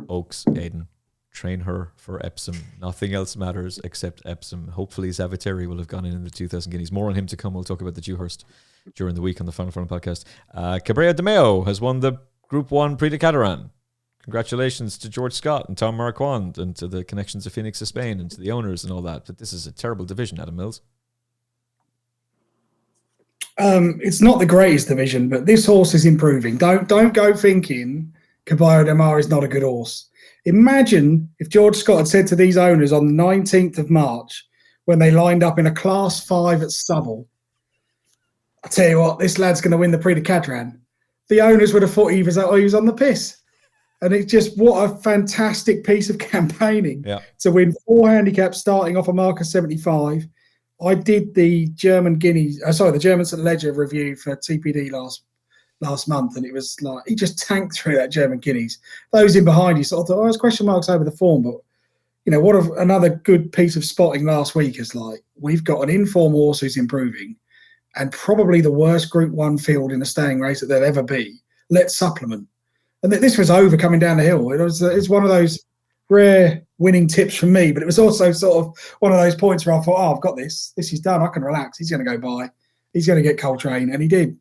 [SPEAKER 2] Oaks, Aidan. Train her for Epsom. Nothing else matters except Epsom. Hopefully Zaviteri will have gone in the 2,000 guineas. More on him to come. We'll talk about the Dewhurst during the week on the Final Furlong podcast. Cabrera de Mayo has won the Group 1 Prix du Cadran. Congratulations to George Scott and Tom Marquand and to the connections of Phoenix of Spain and to the owners and all that. But this is a terrible division, Adam Mills.
[SPEAKER 4] It's not the greatest division, but this horse is improving. Don't go thinking Caballo de Mar is not a good horse. Imagine if George Scott had said to these owners on the 19th of March, when they lined up in a Class 5 at Stubble, I tell you what, this lad's going to win the Prix du Cadran. The owners would have thought he was on the piss. And it's just, what a fantastic piece of campaigning to win 4 handicaps starting off a mark of 75. I did the German St. Ledger review for TPD last month, and it was like he just tanked through that German Guineas. Those in behind you sort of thought, there's question marks over the form, but what another good piece of spotting last week is like, we've got an informed horse who's improving and probably the worst Group 1 field in a staying race that there'll ever be. Let's supplement. And this was over coming down the hill. It's one of those rare winning tips from me, but it was also sort of one of those points where I thought, I've got this. This is done. I can relax. He's going to go by. He's going to get Coltrane, and he did.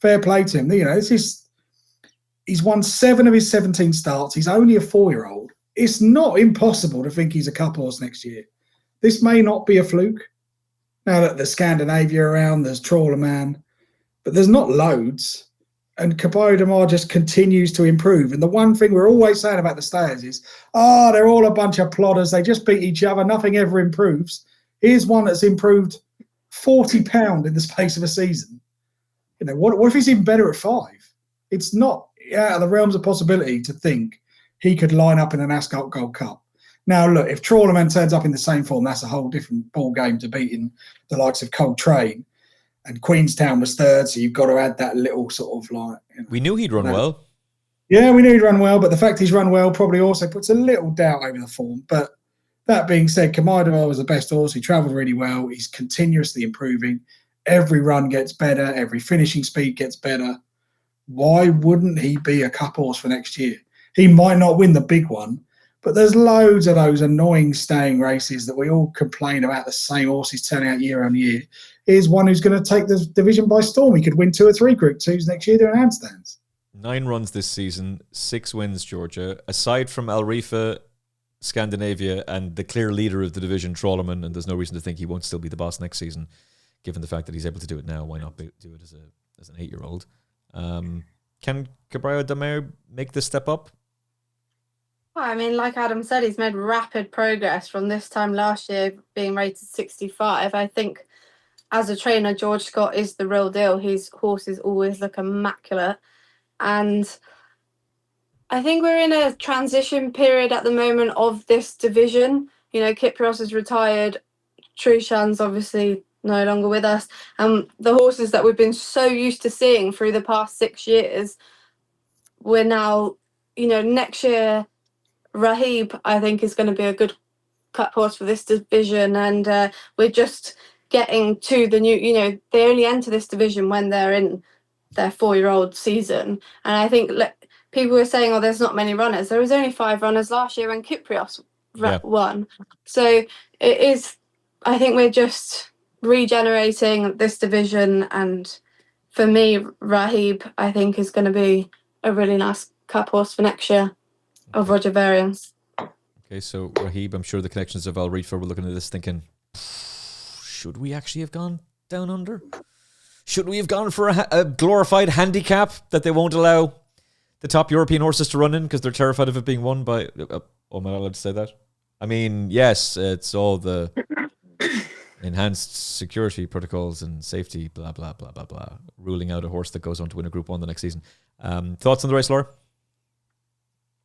[SPEAKER 4] Fair play to him. He's won 7 of his 17 starts. He's only a 4-year-old. It's not impossible to think he's a cup horse next year. This may not be a fluke. Now that there's Scandinavia around, there's Trawler Man, but there's not loads. And Caballo de Mar just continues to improve. And the one thing we're always saying about the stayers is, they're all a bunch of plodders. They just beat each other. Nothing ever improves. Here's one that's improved 40 pound in the space of a season. What if he's even better at 5? It's not out of the realms of possibility to think he could line up in an Ascot Gold Cup. Now, look, if Trawlerman turns up in the same form, that's a whole different ball game to beating the likes of Coltrane. And Queenstown was 3rd, so you've got to add that little sort of like...
[SPEAKER 2] We knew he'd run well.
[SPEAKER 4] Yeah, we knew he'd run well, but the fact he's run well probably also puts a little doubt over the form. But that being said, Caballo de Mar was the best horse. He travelled really well. He's continuously improving. Every run gets better. Every finishing speed gets better. Why wouldn't he be a cup horse for next year? He might not win the big one, but there's loads of those annoying staying races that we all complain about the same horses turning out year on year. Here's one who's going to take the division by storm. He could win 2 or 3 Group 2s next year doing handstands.
[SPEAKER 2] 9 runs this season, 6 wins, Georgia. Aside from Alrifa, Scandinavia, and the clear leader of the division, Trawlerman, and there's no reason to think he won't still be the boss next season, given the fact that he's able to do it now. Why not do it as an 8-year-old? Can Caballo de Mayo make this step up?
[SPEAKER 5] Well, I mean, like Adam said, he's made rapid progress from this time last year being rated 65. I think as a trainer, George Scott is the real deal. His horses always look immaculate. And I think we're in a transition period at the moment of this division. Kyprios is retired. Trushan's obviously no longer with us. And the horses that we've been so used to seeing through the past 6 years, we're now, next year, Rahib, I think, is going to be a good cut horse for this division. And we're just getting to the new, they only enter this division when they're in their 4-year-old season. And I think people were saying, there's not many runners. There was only 5 runners last year when Kyprios won. So it is, I think we're just regenerating this division. And for me, Rahib, I think, is going to be a really nice cup horse for next year of Roger Variance.
[SPEAKER 2] Okay, so Rahib, I'm sure the connections of Al Reefer were looking at this thinking, should we actually have gone down under? Should we have gone for a glorified handicap that they won't allow the top European horses to run in because they're terrified of it being won by... am I allowed to say that? I mean, yes, it's all the enhanced security protocols and safety, blah, blah, blah, blah, blah, ruling out a horse that goes on to win a Group 1 the next season. Thoughts on the race, Laura?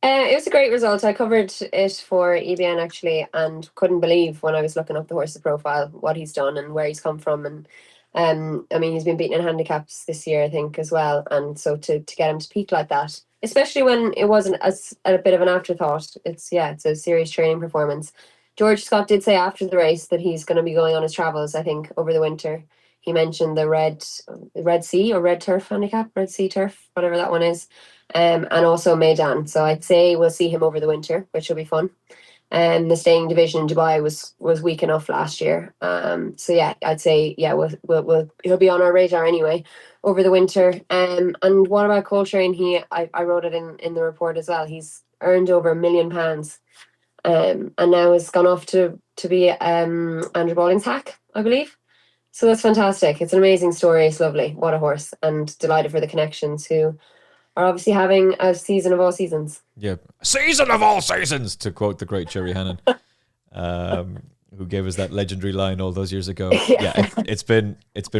[SPEAKER 3] It was a great result. I covered it for EBN actually, and couldn't believe when I was looking up the horse's profile, what he's done and where he's come from. And I mean, he's been beaten in handicaps this year, I think, as well. And so to get him to peak like that, especially when it wasn't a bit of an afterthought, it's a serious training performance. George Scott did say after the race that he's going to be going on his travels, I think, over the winter. He mentioned the Red Sea or Red Turf handicap, Red Sea Turf, whatever that one is. And also Maidan. So I'd say we'll see him over the winter, which will be fun. The staying division in Dubai was weak enough last year. So yeah, I'd say he'll be on our radar anyway over the winter. And what about Coltrane? I wrote it in the report as well. He's earned over £1 million, and now has gone off to be Andrew Balling's hack, I believe. So that's fantastic. It's an amazing story. It's lovely. What a horse, and delighted for the connections who are obviously having a season of all seasons. Yeah,
[SPEAKER 2] season of all seasons, to quote the great Jerry Hannon, who gave us that legendary line all those years ago. Yeah, it's been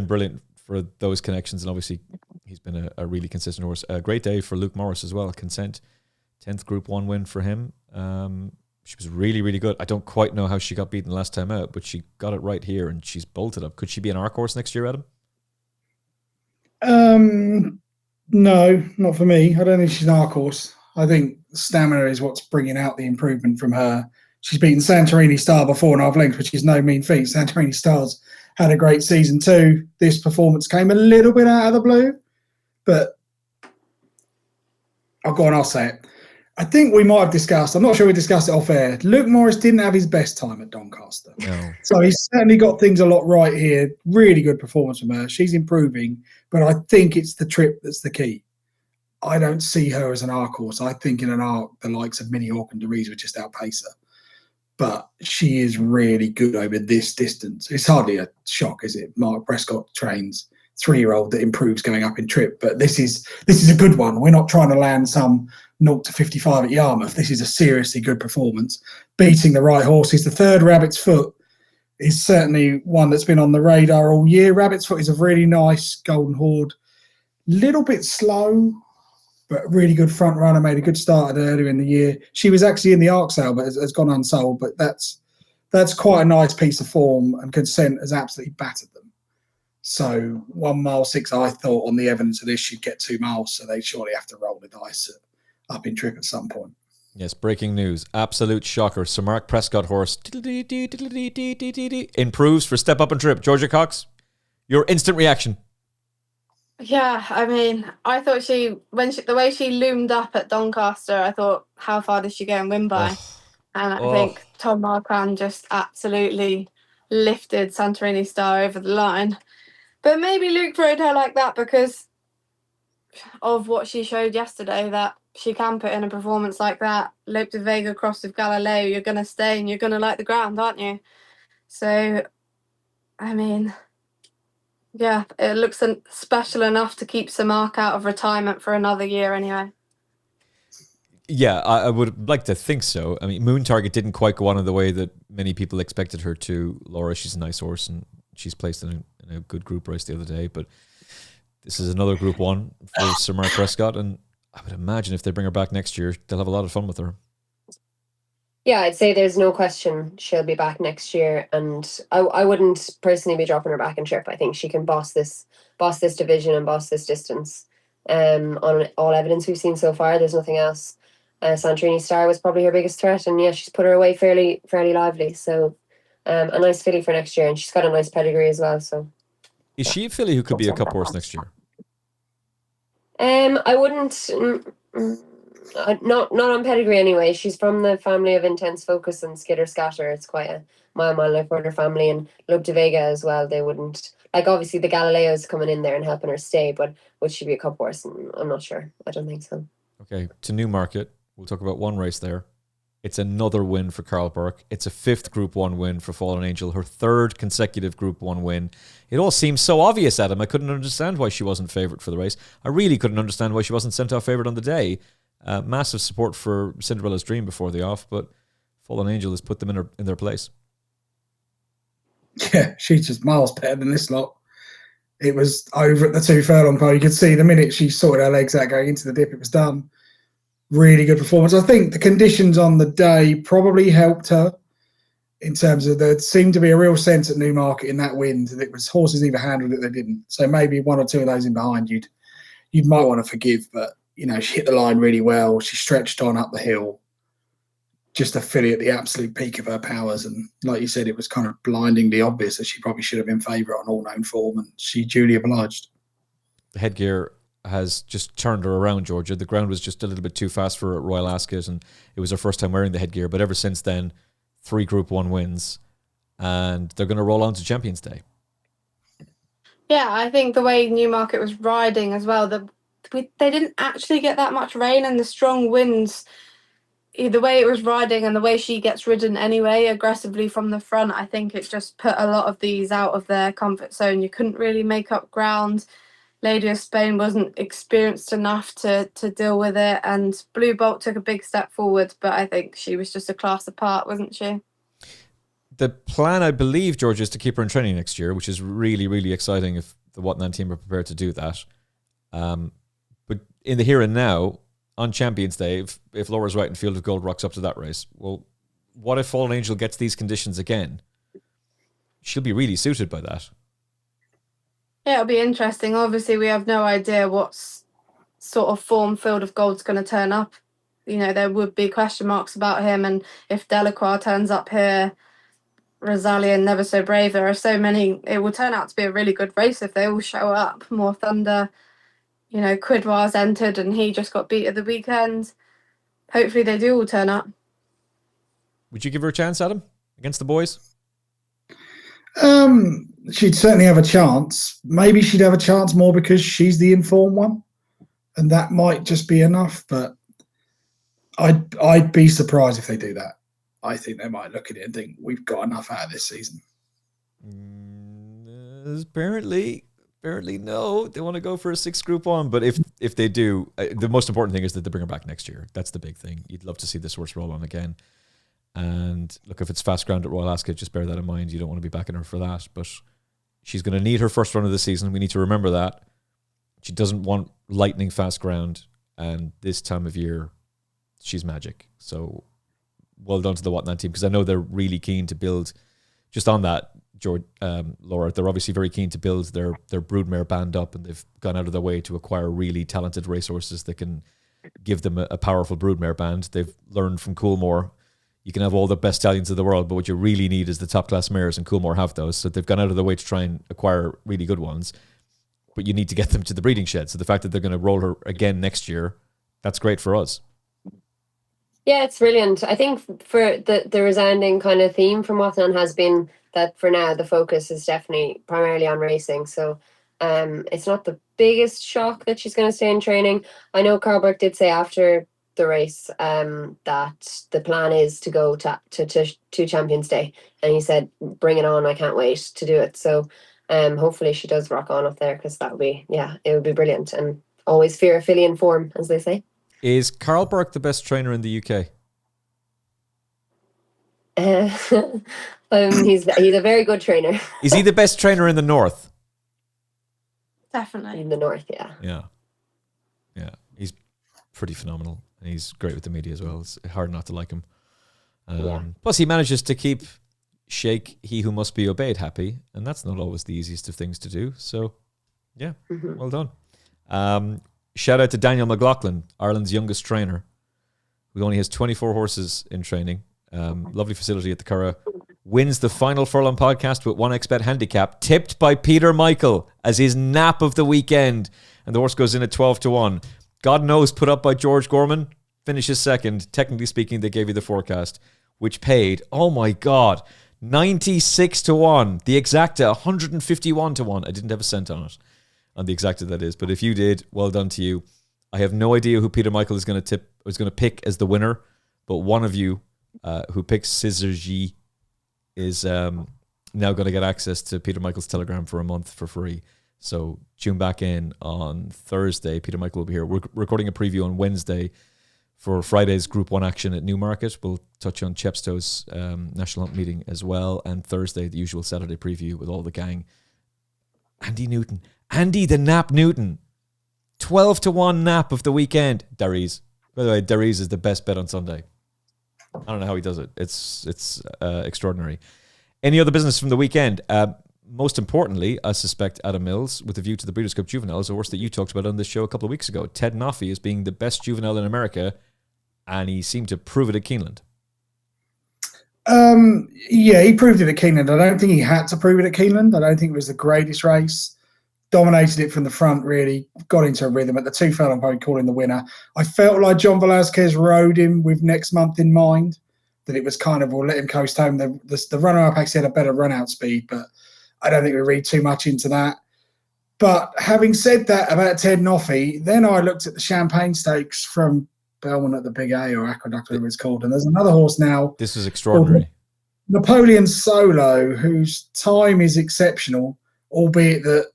[SPEAKER 2] brilliant for those connections, and obviously he's been a really consistent horse. A great day for Luke Morris as well. Consent, 10th Group 1 win for him. She was really, really good. I don't quite know how she got beaten last time out, but she got it right here, and she's bolted up. Could she be an arc horse next year, Adam?
[SPEAKER 4] No, not for me. I don't think she's an arc horse. I think stamina is what's bringing out the improvement from her. She's beaten Santorini Star by 4.5 lengths, which is no mean feat. Santorini Star's had a great season too. This performance came a little bit out of the blue, but I'll say it. I think we might have discussed, I'm not sure we discussed it off air, Luke Morris didn't have his best time at Doncaster.
[SPEAKER 2] No.
[SPEAKER 4] So he's certainly got things a lot right here. Really good performance from her. She's improving, but I think it's the trip that's the key. I don't see her as an arc horse. I think in an arc, the likes of Minnie Hauk and Daryz would just outpace her. But she is really good over this distance. It's hardly a shock, is it? Mark Prescott trains 3-year-old that improves going up in trip, but this is a good one. We're not trying to land some 0 to 55 at Yarmouth. This is a seriously good performance, beating the right horses. The third, Rabbit's Foot, is certainly one that's been on the radar all year. Rabbit's Foot is a really nice Golden Horde, little bit slow, but really good front runner. Made a good start at earlier in the year. She was actually in the Arc sale, but has gone unsold. But that's quite a nice piece of form, and Consent has absolutely battered them. So 1 mile 6, I thought on the evidence of this, she'd get 2 miles. So they surely have to roll the dice up in trip at some point.
[SPEAKER 2] Yes, breaking news. Absolute shocker. Sir Mark Prescott horse improves for step up and trip. Georgia Cox, your instant reaction.
[SPEAKER 5] Yeah, I mean, I thought the way she loomed up at Doncaster, I thought, how far does she go and win by? And I think Tom Marquand just absolutely lifted Santorini Star over the line. But maybe Luke rode her like that because of what she showed yesterday, that she can put in a performance like that. Lope de Vega crossed with Galileo, you're going to stay and you're going to like the ground, aren't you? So, I mean, yeah, it looks special enough to keep Sir Mark out of retirement for another year anyway.
[SPEAKER 2] Yeah, I would like to think so. I mean, Moon Target didn't quite go on in the way that many people expected her to. Laura, she's a nice horse, and she's placed in a good group race the other day. But this is another Group 1 for Sir Mark Prescott, and I would imagine if they bring her back next year, they'll have a lot of fun with her.
[SPEAKER 3] Yeah, I'd say there's no question she'll be back next year, and I wouldn't personally be dropping her back in trip. I think she can boss this division and boss this distance. On all evidence we've seen so far, there's nothing else. Santrini Star was probably her biggest threat, and yeah, she's put her away fairly lively. So, a nice filly for next year, and she's got a nice pedigree as well. So,
[SPEAKER 2] Is she a filly who could be a cup horse next year?
[SPEAKER 3] I wouldn't. Not on pedigree anyway. She's from the family of Intense Focus and Skitter Scatter. It's quite a mile life order family, and Lope de Vega as well. They wouldn't, like, obviously the Galileo's coming in there and helping her stay, but would she be a cup horse? I'm not sure. I don't think so.
[SPEAKER 2] Okay, to Newmarket. We'll talk about one race there. It's another win for Carl Burke. It's a 5th Group 1 win for Fallen Angel, her 3rd consecutive Group 1 win. It all seems so obvious, Adam. I couldn't understand why she wasn't favourite for the race. I really couldn't understand why she wasn't sent off favourite on the day. Massive support for Cinderella's Dream before the off, but Fallen Angel has put them in their place.
[SPEAKER 4] Yeah, she's just miles better than this lot. It was over at the 2 furlong pole. You could see the minute she sorted her legs out going into the dip, it was done. Really good performance. I think the conditions on the day probably helped her in terms of there seemed to be a real sense at Newmarket in that wind that it was horses either handled it or they didn't. So maybe 1 or 2 of those in behind you'd might want to forgive, but she hit the line really well. She stretched on up the hill. Just a filly at the absolute peak of her powers. And like you said, it was kind of blindingly obvious that she probably should have been favourite on all known form, and she duly obliged.
[SPEAKER 2] The headgear has just turned her around, Georgia. The ground was just a little bit too fast for her at Royal Ascot, and it was her first time wearing the headgear. But ever since then, 3 Group 1 wins, and they're going to roll on to Champions Day.
[SPEAKER 5] Yeah, I think the way Newmarket was riding as well, they didn't actually get that much rain, and the strong winds, the way it was riding and the way she gets ridden anyway, aggressively from the front, I think it just put a lot of these out of their comfort zone. You couldn't really make up ground. Lady of Spain wasn't experienced enough to deal with it, and Blue Bolt took a big step forward, but I think she was just a class apart, wasn't she?
[SPEAKER 2] The plan, I believe, Georgia, is to keep her in training next year, which is really, really exciting if the Wootton team are prepared to do that. But in the here and now, on Champions Day, if Laura's right and Field of Gold rocks up to that race, well, what if Fallen Angel gets these conditions again? She'll be really suited by that.
[SPEAKER 5] Yeah, it'll be interesting. Obviously, we have no idea what sort of form Field of Gold's going to turn up. There would be question marks about him, and if Delacroix turns up here, Rosalie and Never So Brave, there are so many. It will turn out to be a really good race if they all show up. More Thunder, Quidwar's entered and he just got beat at the weekend. Hopefully they do all turn up.
[SPEAKER 2] Would you give her a chance, Adam, against the boys?
[SPEAKER 4] She'd certainly have a chance. Maybe she'd have a chance more because she's the informed one, and that might just be enough. But I'd be surprised if they do that. I think they might look at it and think we've got enough out of this season.
[SPEAKER 2] Apparently no. They want to go for a 6 Group 1, but if they do, the most important thing is that they bring her back next year. That's the big thing. You'd love to see this horse roll on again. And look, if it's fast ground at Royal Ascot, just bear that in mind. You don't want to be backing her for that, but she's going to need her first run of the season. We need to remember that. She doesn't want lightning fast ground, and this time of year, she's magic. So well done to the Wootton team, because I know they're really keen to build, just on that, Laura, they're obviously very keen to build their broodmare band up, and they've gone out of their way to acquire really talented racehorses that can give them a powerful broodmare band. They've learned from Coolmore, you can have all the best stallions of the world, but what you really need is the top class mares, and Coolmore have those. So they've gone out of their way to try and acquire really good ones, but you need to get them to the breeding shed. So the fact that they're going to roll her again next year, that's great for us.
[SPEAKER 3] Yeah, it's brilliant. I think for the resounding kind of theme from Wootton has been that for now the focus is definitely primarily on racing. So it's not the biggest shock that she's going to stay in training. I know Carl Burke did say after the race that the plan is to go to Champions Day, and he said, bring it on, I can't wait to do it. So hopefully she does rock on up there, because that would be, it would be brilliant, and always fear a filly in form, as they say.
[SPEAKER 2] Is Carl Burke the best trainer in the UK?
[SPEAKER 3] He's a very good trainer.
[SPEAKER 2] Is he the best trainer in the North?
[SPEAKER 5] Definitely.
[SPEAKER 3] In the North, yeah.
[SPEAKER 2] Yeah. He's pretty phenomenal. And he's great with the media as well. It's hard not to like him. Plus, he manages to keep Sheikh, he who must be obeyed, happy, and that's not always the easiest of things to do. So, yeah, well done. Shout out to Daniel McLaughlin, Ireland's youngest trainer, who only has 24 horses in training. Lovely facility at the Curragh. Wins the final Furlong podcast with 1xBet handicap, tipped by Peter Michael as his nap of the weekend. And the horse goes in at 12-1. God knows, put up by George Gorman, finishes second. Technically speaking, they gave you the forecast, which paid, oh my God, 96-1. The exacta, 151-1. I didn't have a cent on it, on the exacta that is. But if you did, well done to you. I have no idea who Peter Michael is going to pick as the winner, but one of you who picks Scissor G is now going to get access to Peter Michael's Telegram for a month for free. So tune back in on Thursday. Peter Michael will be here. We're recording a preview on Wednesday for Friday's Group 1 action at Newmarket. We'll touch on Chepstow's National Hunt meeting as well. And Thursday, the usual Saturday preview with all the gang. Andy the Nap Newton. 12-1 nap of the weekend. Daryz. By the way, Daryz is the best bet on Sunday. I don't know how he does it. It's extraordinary. Any other business from the weekend? Most importantly, I suspect Adam Mills, with a view to the Breeders' Cup Juveniles, a horse that you talked about on this show a couple of weeks ago. Ted Noffey as being the best juvenile in America, and he seemed to prove it at Keeneland.
[SPEAKER 4] Yeah, he proved it at Keeneland. I don't think he had to prove it at Keeneland. I don't think it was the greatest race. Dominated it from the front, really. Got into a rhythm. At the 2 furlong, probably calling the winner. I felt like John Velasquez rode him with next month in mind, that it was kind of, we'll let him coast home. The runner-up actually had a better run-out speed, but I don't think we read too much into that. But having said that about Ted Noffey, then I looked at the Champagne Stakes from Belmont at the Big A or Aqueduct, whatever it's called. And there's another horse now.
[SPEAKER 2] This is extraordinary.
[SPEAKER 4] Napoleon Solo, whose time is exceptional, albeit that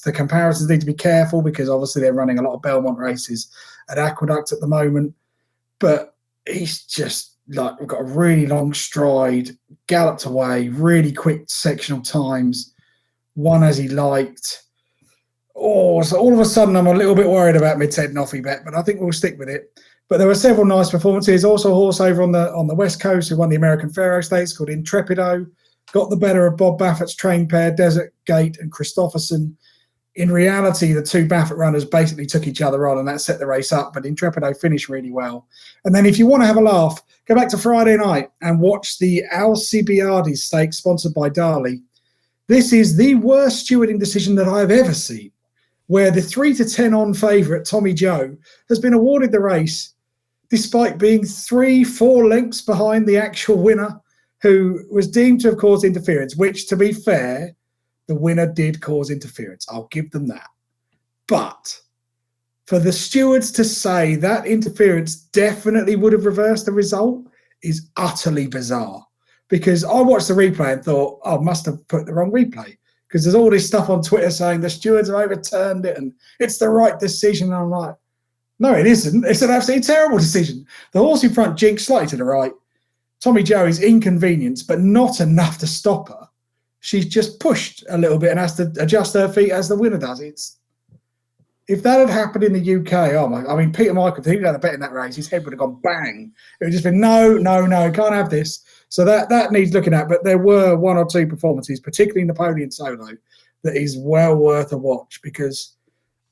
[SPEAKER 4] the comparisons need to be careful because obviously they're running a lot of Belmont races at Aqueduct at the moment. But he's just like, we've got a really long stride, galloped away, really quick sectional times, won as he liked. Oh, so all of a sudden I'm a little bit worried about my Ted Noffey bet, but I think we'll stick with it. But there were several nice performances. Also a horse over on the West Coast who won the American Pharaoh Stakes called Intrepido. Got the better of Bob Baffert's trained pair, Desert Gate and Christopherson. In reality, the 2 Baffert runners basically took each other on and that set the race up, but Intrepido finished really well. And then if you want to have a laugh, go back to Friday night and watch the Alcibiades Stakes sponsored by Darley. This is the worst stewarding decision that I've ever seen, where the 3-10 on favourite, Tommy Joe, has been awarded the race despite being 3-4 lengths behind the actual winner, who was deemed to have caused interference, which, to be fair, the winner did cause interference. I'll give them that. But for the stewards to say that interference definitely would have reversed the result is utterly bizarre. Because I watched the replay and thought, oh, must have put the wrong replay. Because there's all this stuff on Twitter saying the stewards have overturned it and it's the right decision. And I'm like, no, it isn't. It's an absolutely terrible decision. The horse in front jinxed slightly to the right. Tommy Joe is inconvenienced, but not enough to stop her. She's just pushed a little bit and has to adjust her feet as the winner does. If that had happened in the UK, oh my! I mean, Peter Michael, if he'd had a bet in that race, his head would have gone bang. It would have just been no, can't have this. So that needs looking at. But there were 1 or 2 performances, particularly Napoleon Solo, that is well worth a watch because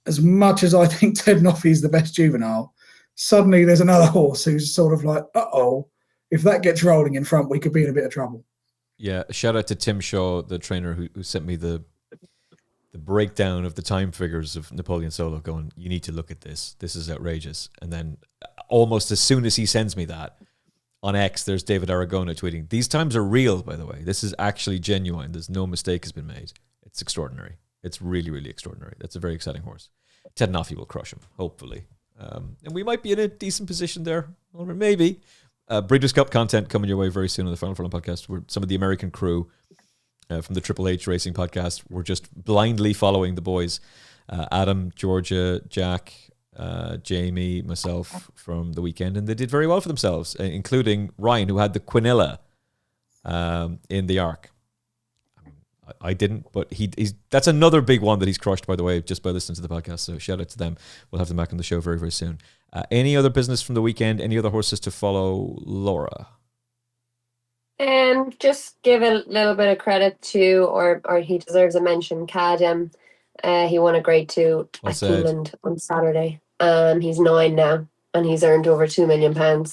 [SPEAKER 4] as much as I think Ted Noffey is the best juvenile, suddenly there's another horse who's sort of like, uh-oh. If that gets rolling in front, we could be in a bit of trouble.
[SPEAKER 2] Yeah, shout out to Tim Shaw, the trainer who sent me the breakdown of the time figures of Napoleon Solo, going, you need to look at this. This is outrageous. And then almost as soon as he sends me that, on X, there's David Aragona tweeting, these times are real, by the way. This is actually genuine. There's no mistake has been made. It's extraordinary. It's really, really extraordinary. That's a very exciting horse. Ted Noffey will crush him, hopefully. And we might be in a decent position there. Or maybe. Breeders' Cup content coming your way very soon on the Final Furlong podcast, where some of the American crew from the Triple H Racing podcast were just blindly following the boys. Adam, Georgia, Jack, Jamie, myself from the weekend, and they did very well for themselves, including Ryan, who had the Quinella in the Arc. I didn't, but he's that's another big one that he's crushed, by the way, just by listening to the podcast. So shout out to them. We'll have them back on the show very, very soon. Any other business from the weekend? Any other horses to follow, Laura?
[SPEAKER 3] Just give a little bit of credit to, or he deserves a mention, Cadam. He won a grade 2
[SPEAKER 2] Well
[SPEAKER 3] at
[SPEAKER 2] said.
[SPEAKER 3] Keeneland on Saturday. He's 9 now, and he's earned over £2 million.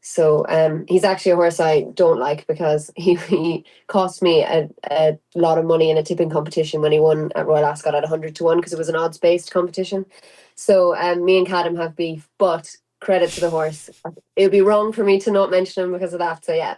[SPEAKER 3] So he's actually a horse I don't like because he cost me a lot of money in a tipping competition when he won at Royal Ascot at 100-1 because it was an odds-based competition. So me and Cadam have beef, but credit to the horse. It would be wrong for me to not mention him because of that. So yeah,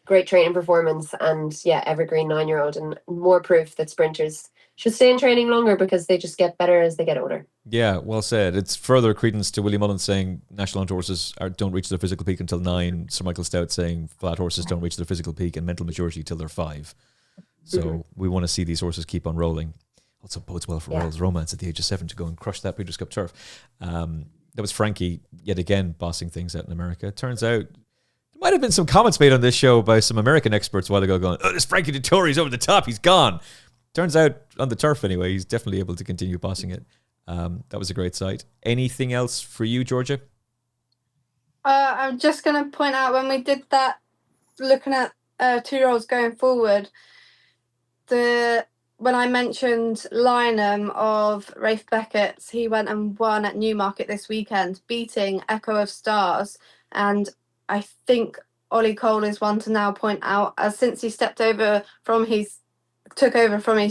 [SPEAKER 3] great training performance, and yeah, evergreen 9-year-old, and more proof that sprinters should stay in training longer because they just get better as they get older.
[SPEAKER 2] Yeah, well said. It's further credence to Willie Mullins saying national hunt horses don't reach their physical peak until 9. Sir Michael Stout saying flat horses don't reach their physical peak and mental maturity till they're 5. So we want to see these horses keep on rolling. Also bodes well for Royals Romance at the age of 7 to go and crush that Breeders' Cup turf. That was Frankie yet again bossing things out in America. Turns out there might have been some comments made on this show by some American experts a while ago going, "Oh, this Frankie Dettori's over the top. He's gone." Turns out on the turf anyway, he's definitely able to continue bossing it. That was a great sight. Anything else for you, Georgia?
[SPEAKER 5] I'm just going to point out when we did that, looking at 2-year-olds going forward, when I mentioned Lynham of Rafe Beckett's, he went and won at Newmarket this weekend, beating Echo of Stars. And I think Ollie Cole is one to now point out, as since he took over from his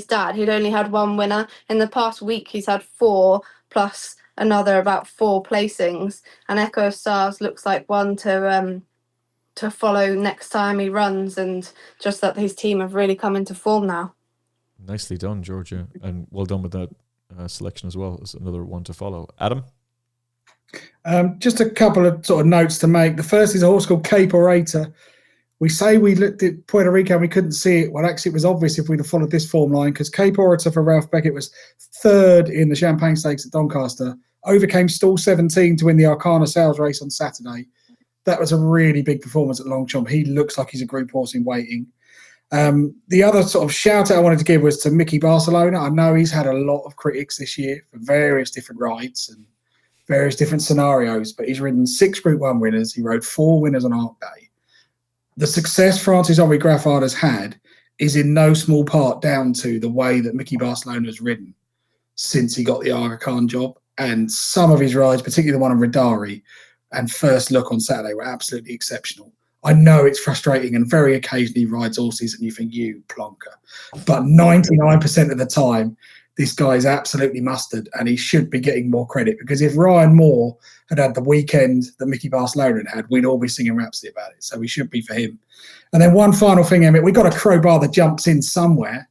[SPEAKER 5] dad, he'd only had one winner. In the past week, he's had 4 plus another about 4 placings. And Echo of Stars looks like one to follow next time he runs, and just that his team have really come into form now.
[SPEAKER 2] Nicely done, Georgia, and well done with that selection as well as another one to follow. Adam?
[SPEAKER 4] Just a couple of sort of notes to make. The first is a horse called Cape Orator. We say we looked at Puerto Rico and we couldn't see it. Well, actually, it was obvious if we'd have followed this form line, because Cape Orator for Ralph Beckett was 3rd in the Champagne Stakes at Doncaster, overcame stall 17 to win the Arcana Sales race on Saturday. That was a really big performance at Longchamp. He looks like he's a group horse in waiting. The other sort of shout out I wanted to give was to Mickey Barcelona. I know he's had a lot of critics this year for various different rides and various different scenarios, but he's ridden 6 Group 1 winners. He rode 4 winners on Arc Day. The success Francis-Henri Graffard has had is in no small part down to the way that Mickey Barcelona has ridden since he got the Aga Khan job. And some of his rides, particularly the one on Radari and First Look on Saturday, were absolutely exceptional. I know it's frustrating and very occasionally rides horses and you think, you plonker. But 99% of the time, this guy is absolutely mustard and he should be getting more credit, because if Ryan Moore had the weekend that Mickey Barcelona had, we'd all be singing Rhapsody about it. So we should be for him. And then one final thing, Emmett, we got a crowbar that jumps in somewhere,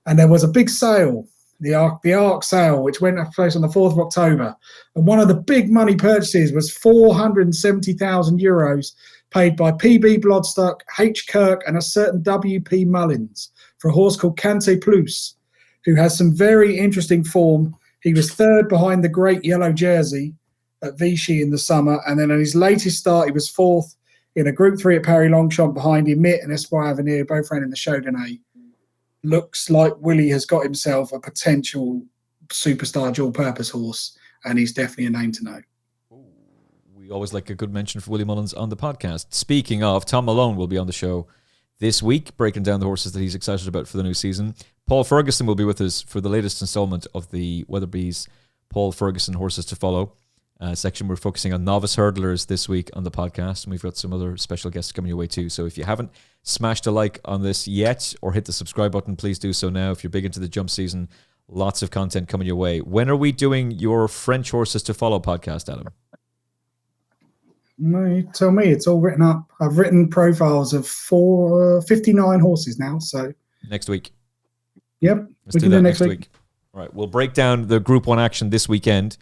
[SPEAKER 4] and there was a big sale, the Arc sale, which went place on the 4th of October. And one of the big money purchases was €470,000 paid by PB Bloodstock, H. Kirk, and a certain W.P. Mullins for a horse called Cante Plus, who has some very interesting form. He was 3rd behind the Great Yellow Jersey at Vichy in the summer, and then on his latest start, he was 4th in a Group 3 at Paris Longchamp behind Emmet and Espoir Avenir, both ran in the Chardonnay. Looks like Willie has got himself a potential superstar dual-purpose horse, and he's definitely a name to know.
[SPEAKER 2] We always like a good mention for Willie Mullins on the podcast. Speaking of, Tom Malone will be on the show this week, breaking down the horses that he's excited about for the new season. Paul Ferguson will be with us for the latest installment of the Weatherby's Paul Ferguson Horses to Follow section. We're focusing on novice hurdlers this week on the podcast, and we've got some other special guests coming your way too. So if you haven't smashed a like on this yet or hit the subscribe button, please do so now. If you're big into the jump season, lots of content coming your way. When are we doing your French Horses to Follow podcast, Adam?
[SPEAKER 4] No, you tell me. It's all written up. I've written profiles of 59 horses now. So
[SPEAKER 2] next week.
[SPEAKER 4] Yep.
[SPEAKER 2] Let's do that next week. All right. We'll break down the Group 1 action this weekend.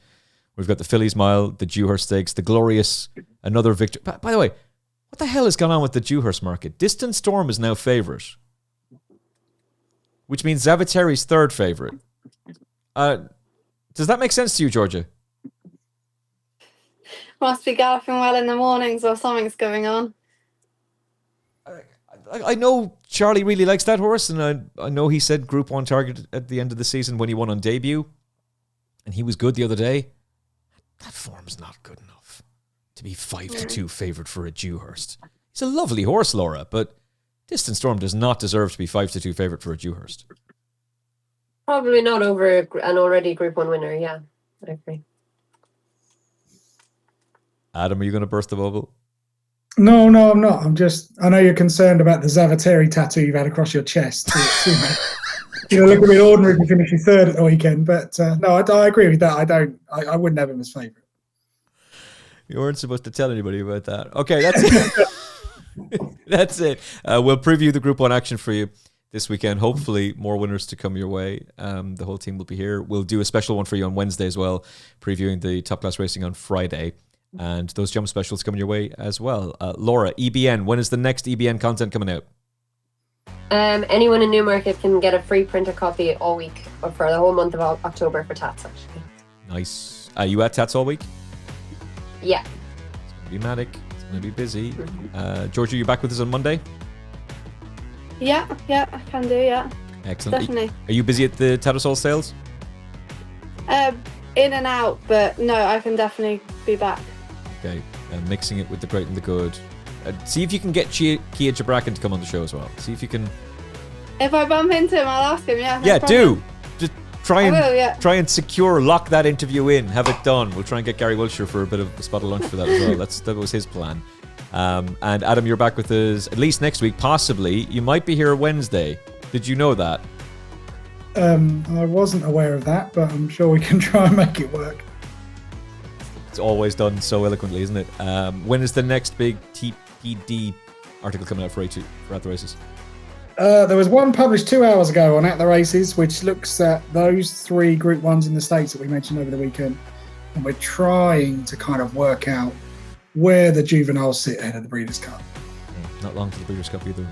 [SPEAKER 2] We've got the Fillies Mile, the Dewhurst Stakes, the glorious, another victory. By the way, what the hell has gone on with the Dewhurst market? Distant Storm is now favourite, which means Zavatieri's 3rd favourite. Does that make sense to you, Georgia?
[SPEAKER 5] Must be galloping well in the mornings or something's going on.
[SPEAKER 2] I know Charlie really likes that horse, and I know he said Group 1 target at the end of the season when he won on debut, and he was good the other day. That form's not good enough to be 5-2 favourite for a Dewhurst. He's a lovely horse, Laura, but Distant Storm does not deserve to be 5-2 favourite for a Dewhurst.
[SPEAKER 3] Probably not over an already Group 1 winner, yeah. I agree.
[SPEAKER 2] Adam, are you going to burst the bubble?
[SPEAKER 4] No, I'm not. I know you're concerned about the Zavateri tattoo you've had across your chest. Look a bit ordinary if you finish your third at the weekend. But no, I agree with that. I wouldn't have him as favourite.
[SPEAKER 2] You weren't supposed to tell anybody about that. Okay, that's it. That's it. We'll preview the Group 1 action for you this weekend. Hopefully more winners to come your way. The whole team will be here. We'll do a special one for you on Wednesday as well, previewing the top class racing on Friday. And those jump specials coming your way as well. Laura, EBN, when is the next EBN content coming out?
[SPEAKER 3] Anyone in Newmarket can get a free printer copy all week, or for the whole month of October for Tats, actually.
[SPEAKER 2] Nice. Are you at Tats all week?
[SPEAKER 3] Yeah.
[SPEAKER 2] It's going to be manic. It's going to be busy. Georgia, you back with us on Monday?
[SPEAKER 5] Yeah, I can do, yeah.
[SPEAKER 2] Excellent.
[SPEAKER 5] Definitely.
[SPEAKER 2] Are you busy at the Tattersall sales?
[SPEAKER 5] In and out, but no, I can definitely be back.
[SPEAKER 2] Okay, mixing it with the great and the good. See if you can get Kia Jabrakan to come on the show as well. See if you can...
[SPEAKER 5] If I bump into him, I'll ask him, yeah.
[SPEAKER 2] Yeah, do! Just try and lock that interview in. Have it done. We'll try and get Gary Wiltshire for a bit of a spot of lunch for that as well. That was his plan. And Adam, you're back with us at least next week, possibly. You might be here Wednesday. Did you know that?
[SPEAKER 4] I wasn't aware of that, but I'm sure we can try and make it work.
[SPEAKER 2] It's always done so eloquently, isn't it? When is the next big TPD article coming out for At the Races?
[SPEAKER 4] There was one published 2 hours ago on At the Races, which looks at those 3 Group 1s in the States that we mentioned over the weekend. And we're trying to kind of work out where the juveniles sit ahead of the Breeders' Cup.
[SPEAKER 2] Not long to the Breeders' Cup either.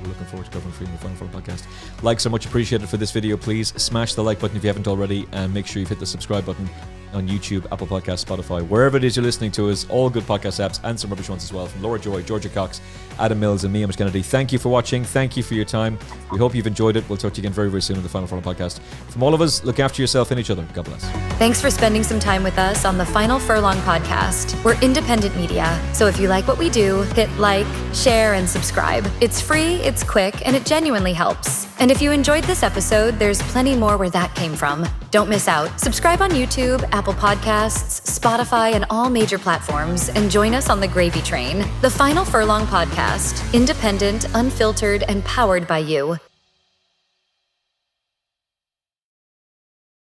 [SPEAKER 2] We're looking forward to covering for you in the Final Four podcast. Likes are much appreciated for this video. Please smash the like button if you haven't already, and make sure you've hit the subscribe button on YouTube, Apple Podcasts, Spotify, wherever it is you're listening to us. All good podcast apps and some rubbish ones as well. From Laura Joy, Georgia Cox, Adam Mills, and me, Emmet Kennedy. Thank you for watching. Thank you for your time. We hope you've enjoyed it. We'll talk to you again very, very soon on the Final Four podcast. From all of us, look after yourself and each other. God bless.
[SPEAKER 6] Thanks for spending some time with us on the Final Furlong podcast. We're independent media, so if you like what we do, hit like, share, and subscribe. It's free, it's quick, and it genuinely helps. And if you enjoyed this episode, there's plenty more where that came from. Don't miss out. Subscribe on YouTube, Apple Podcasts, Spotify, and all major platforms, and join us on the gravy train. The Final Furlong podcast, independent, unfiltered, and powered by you.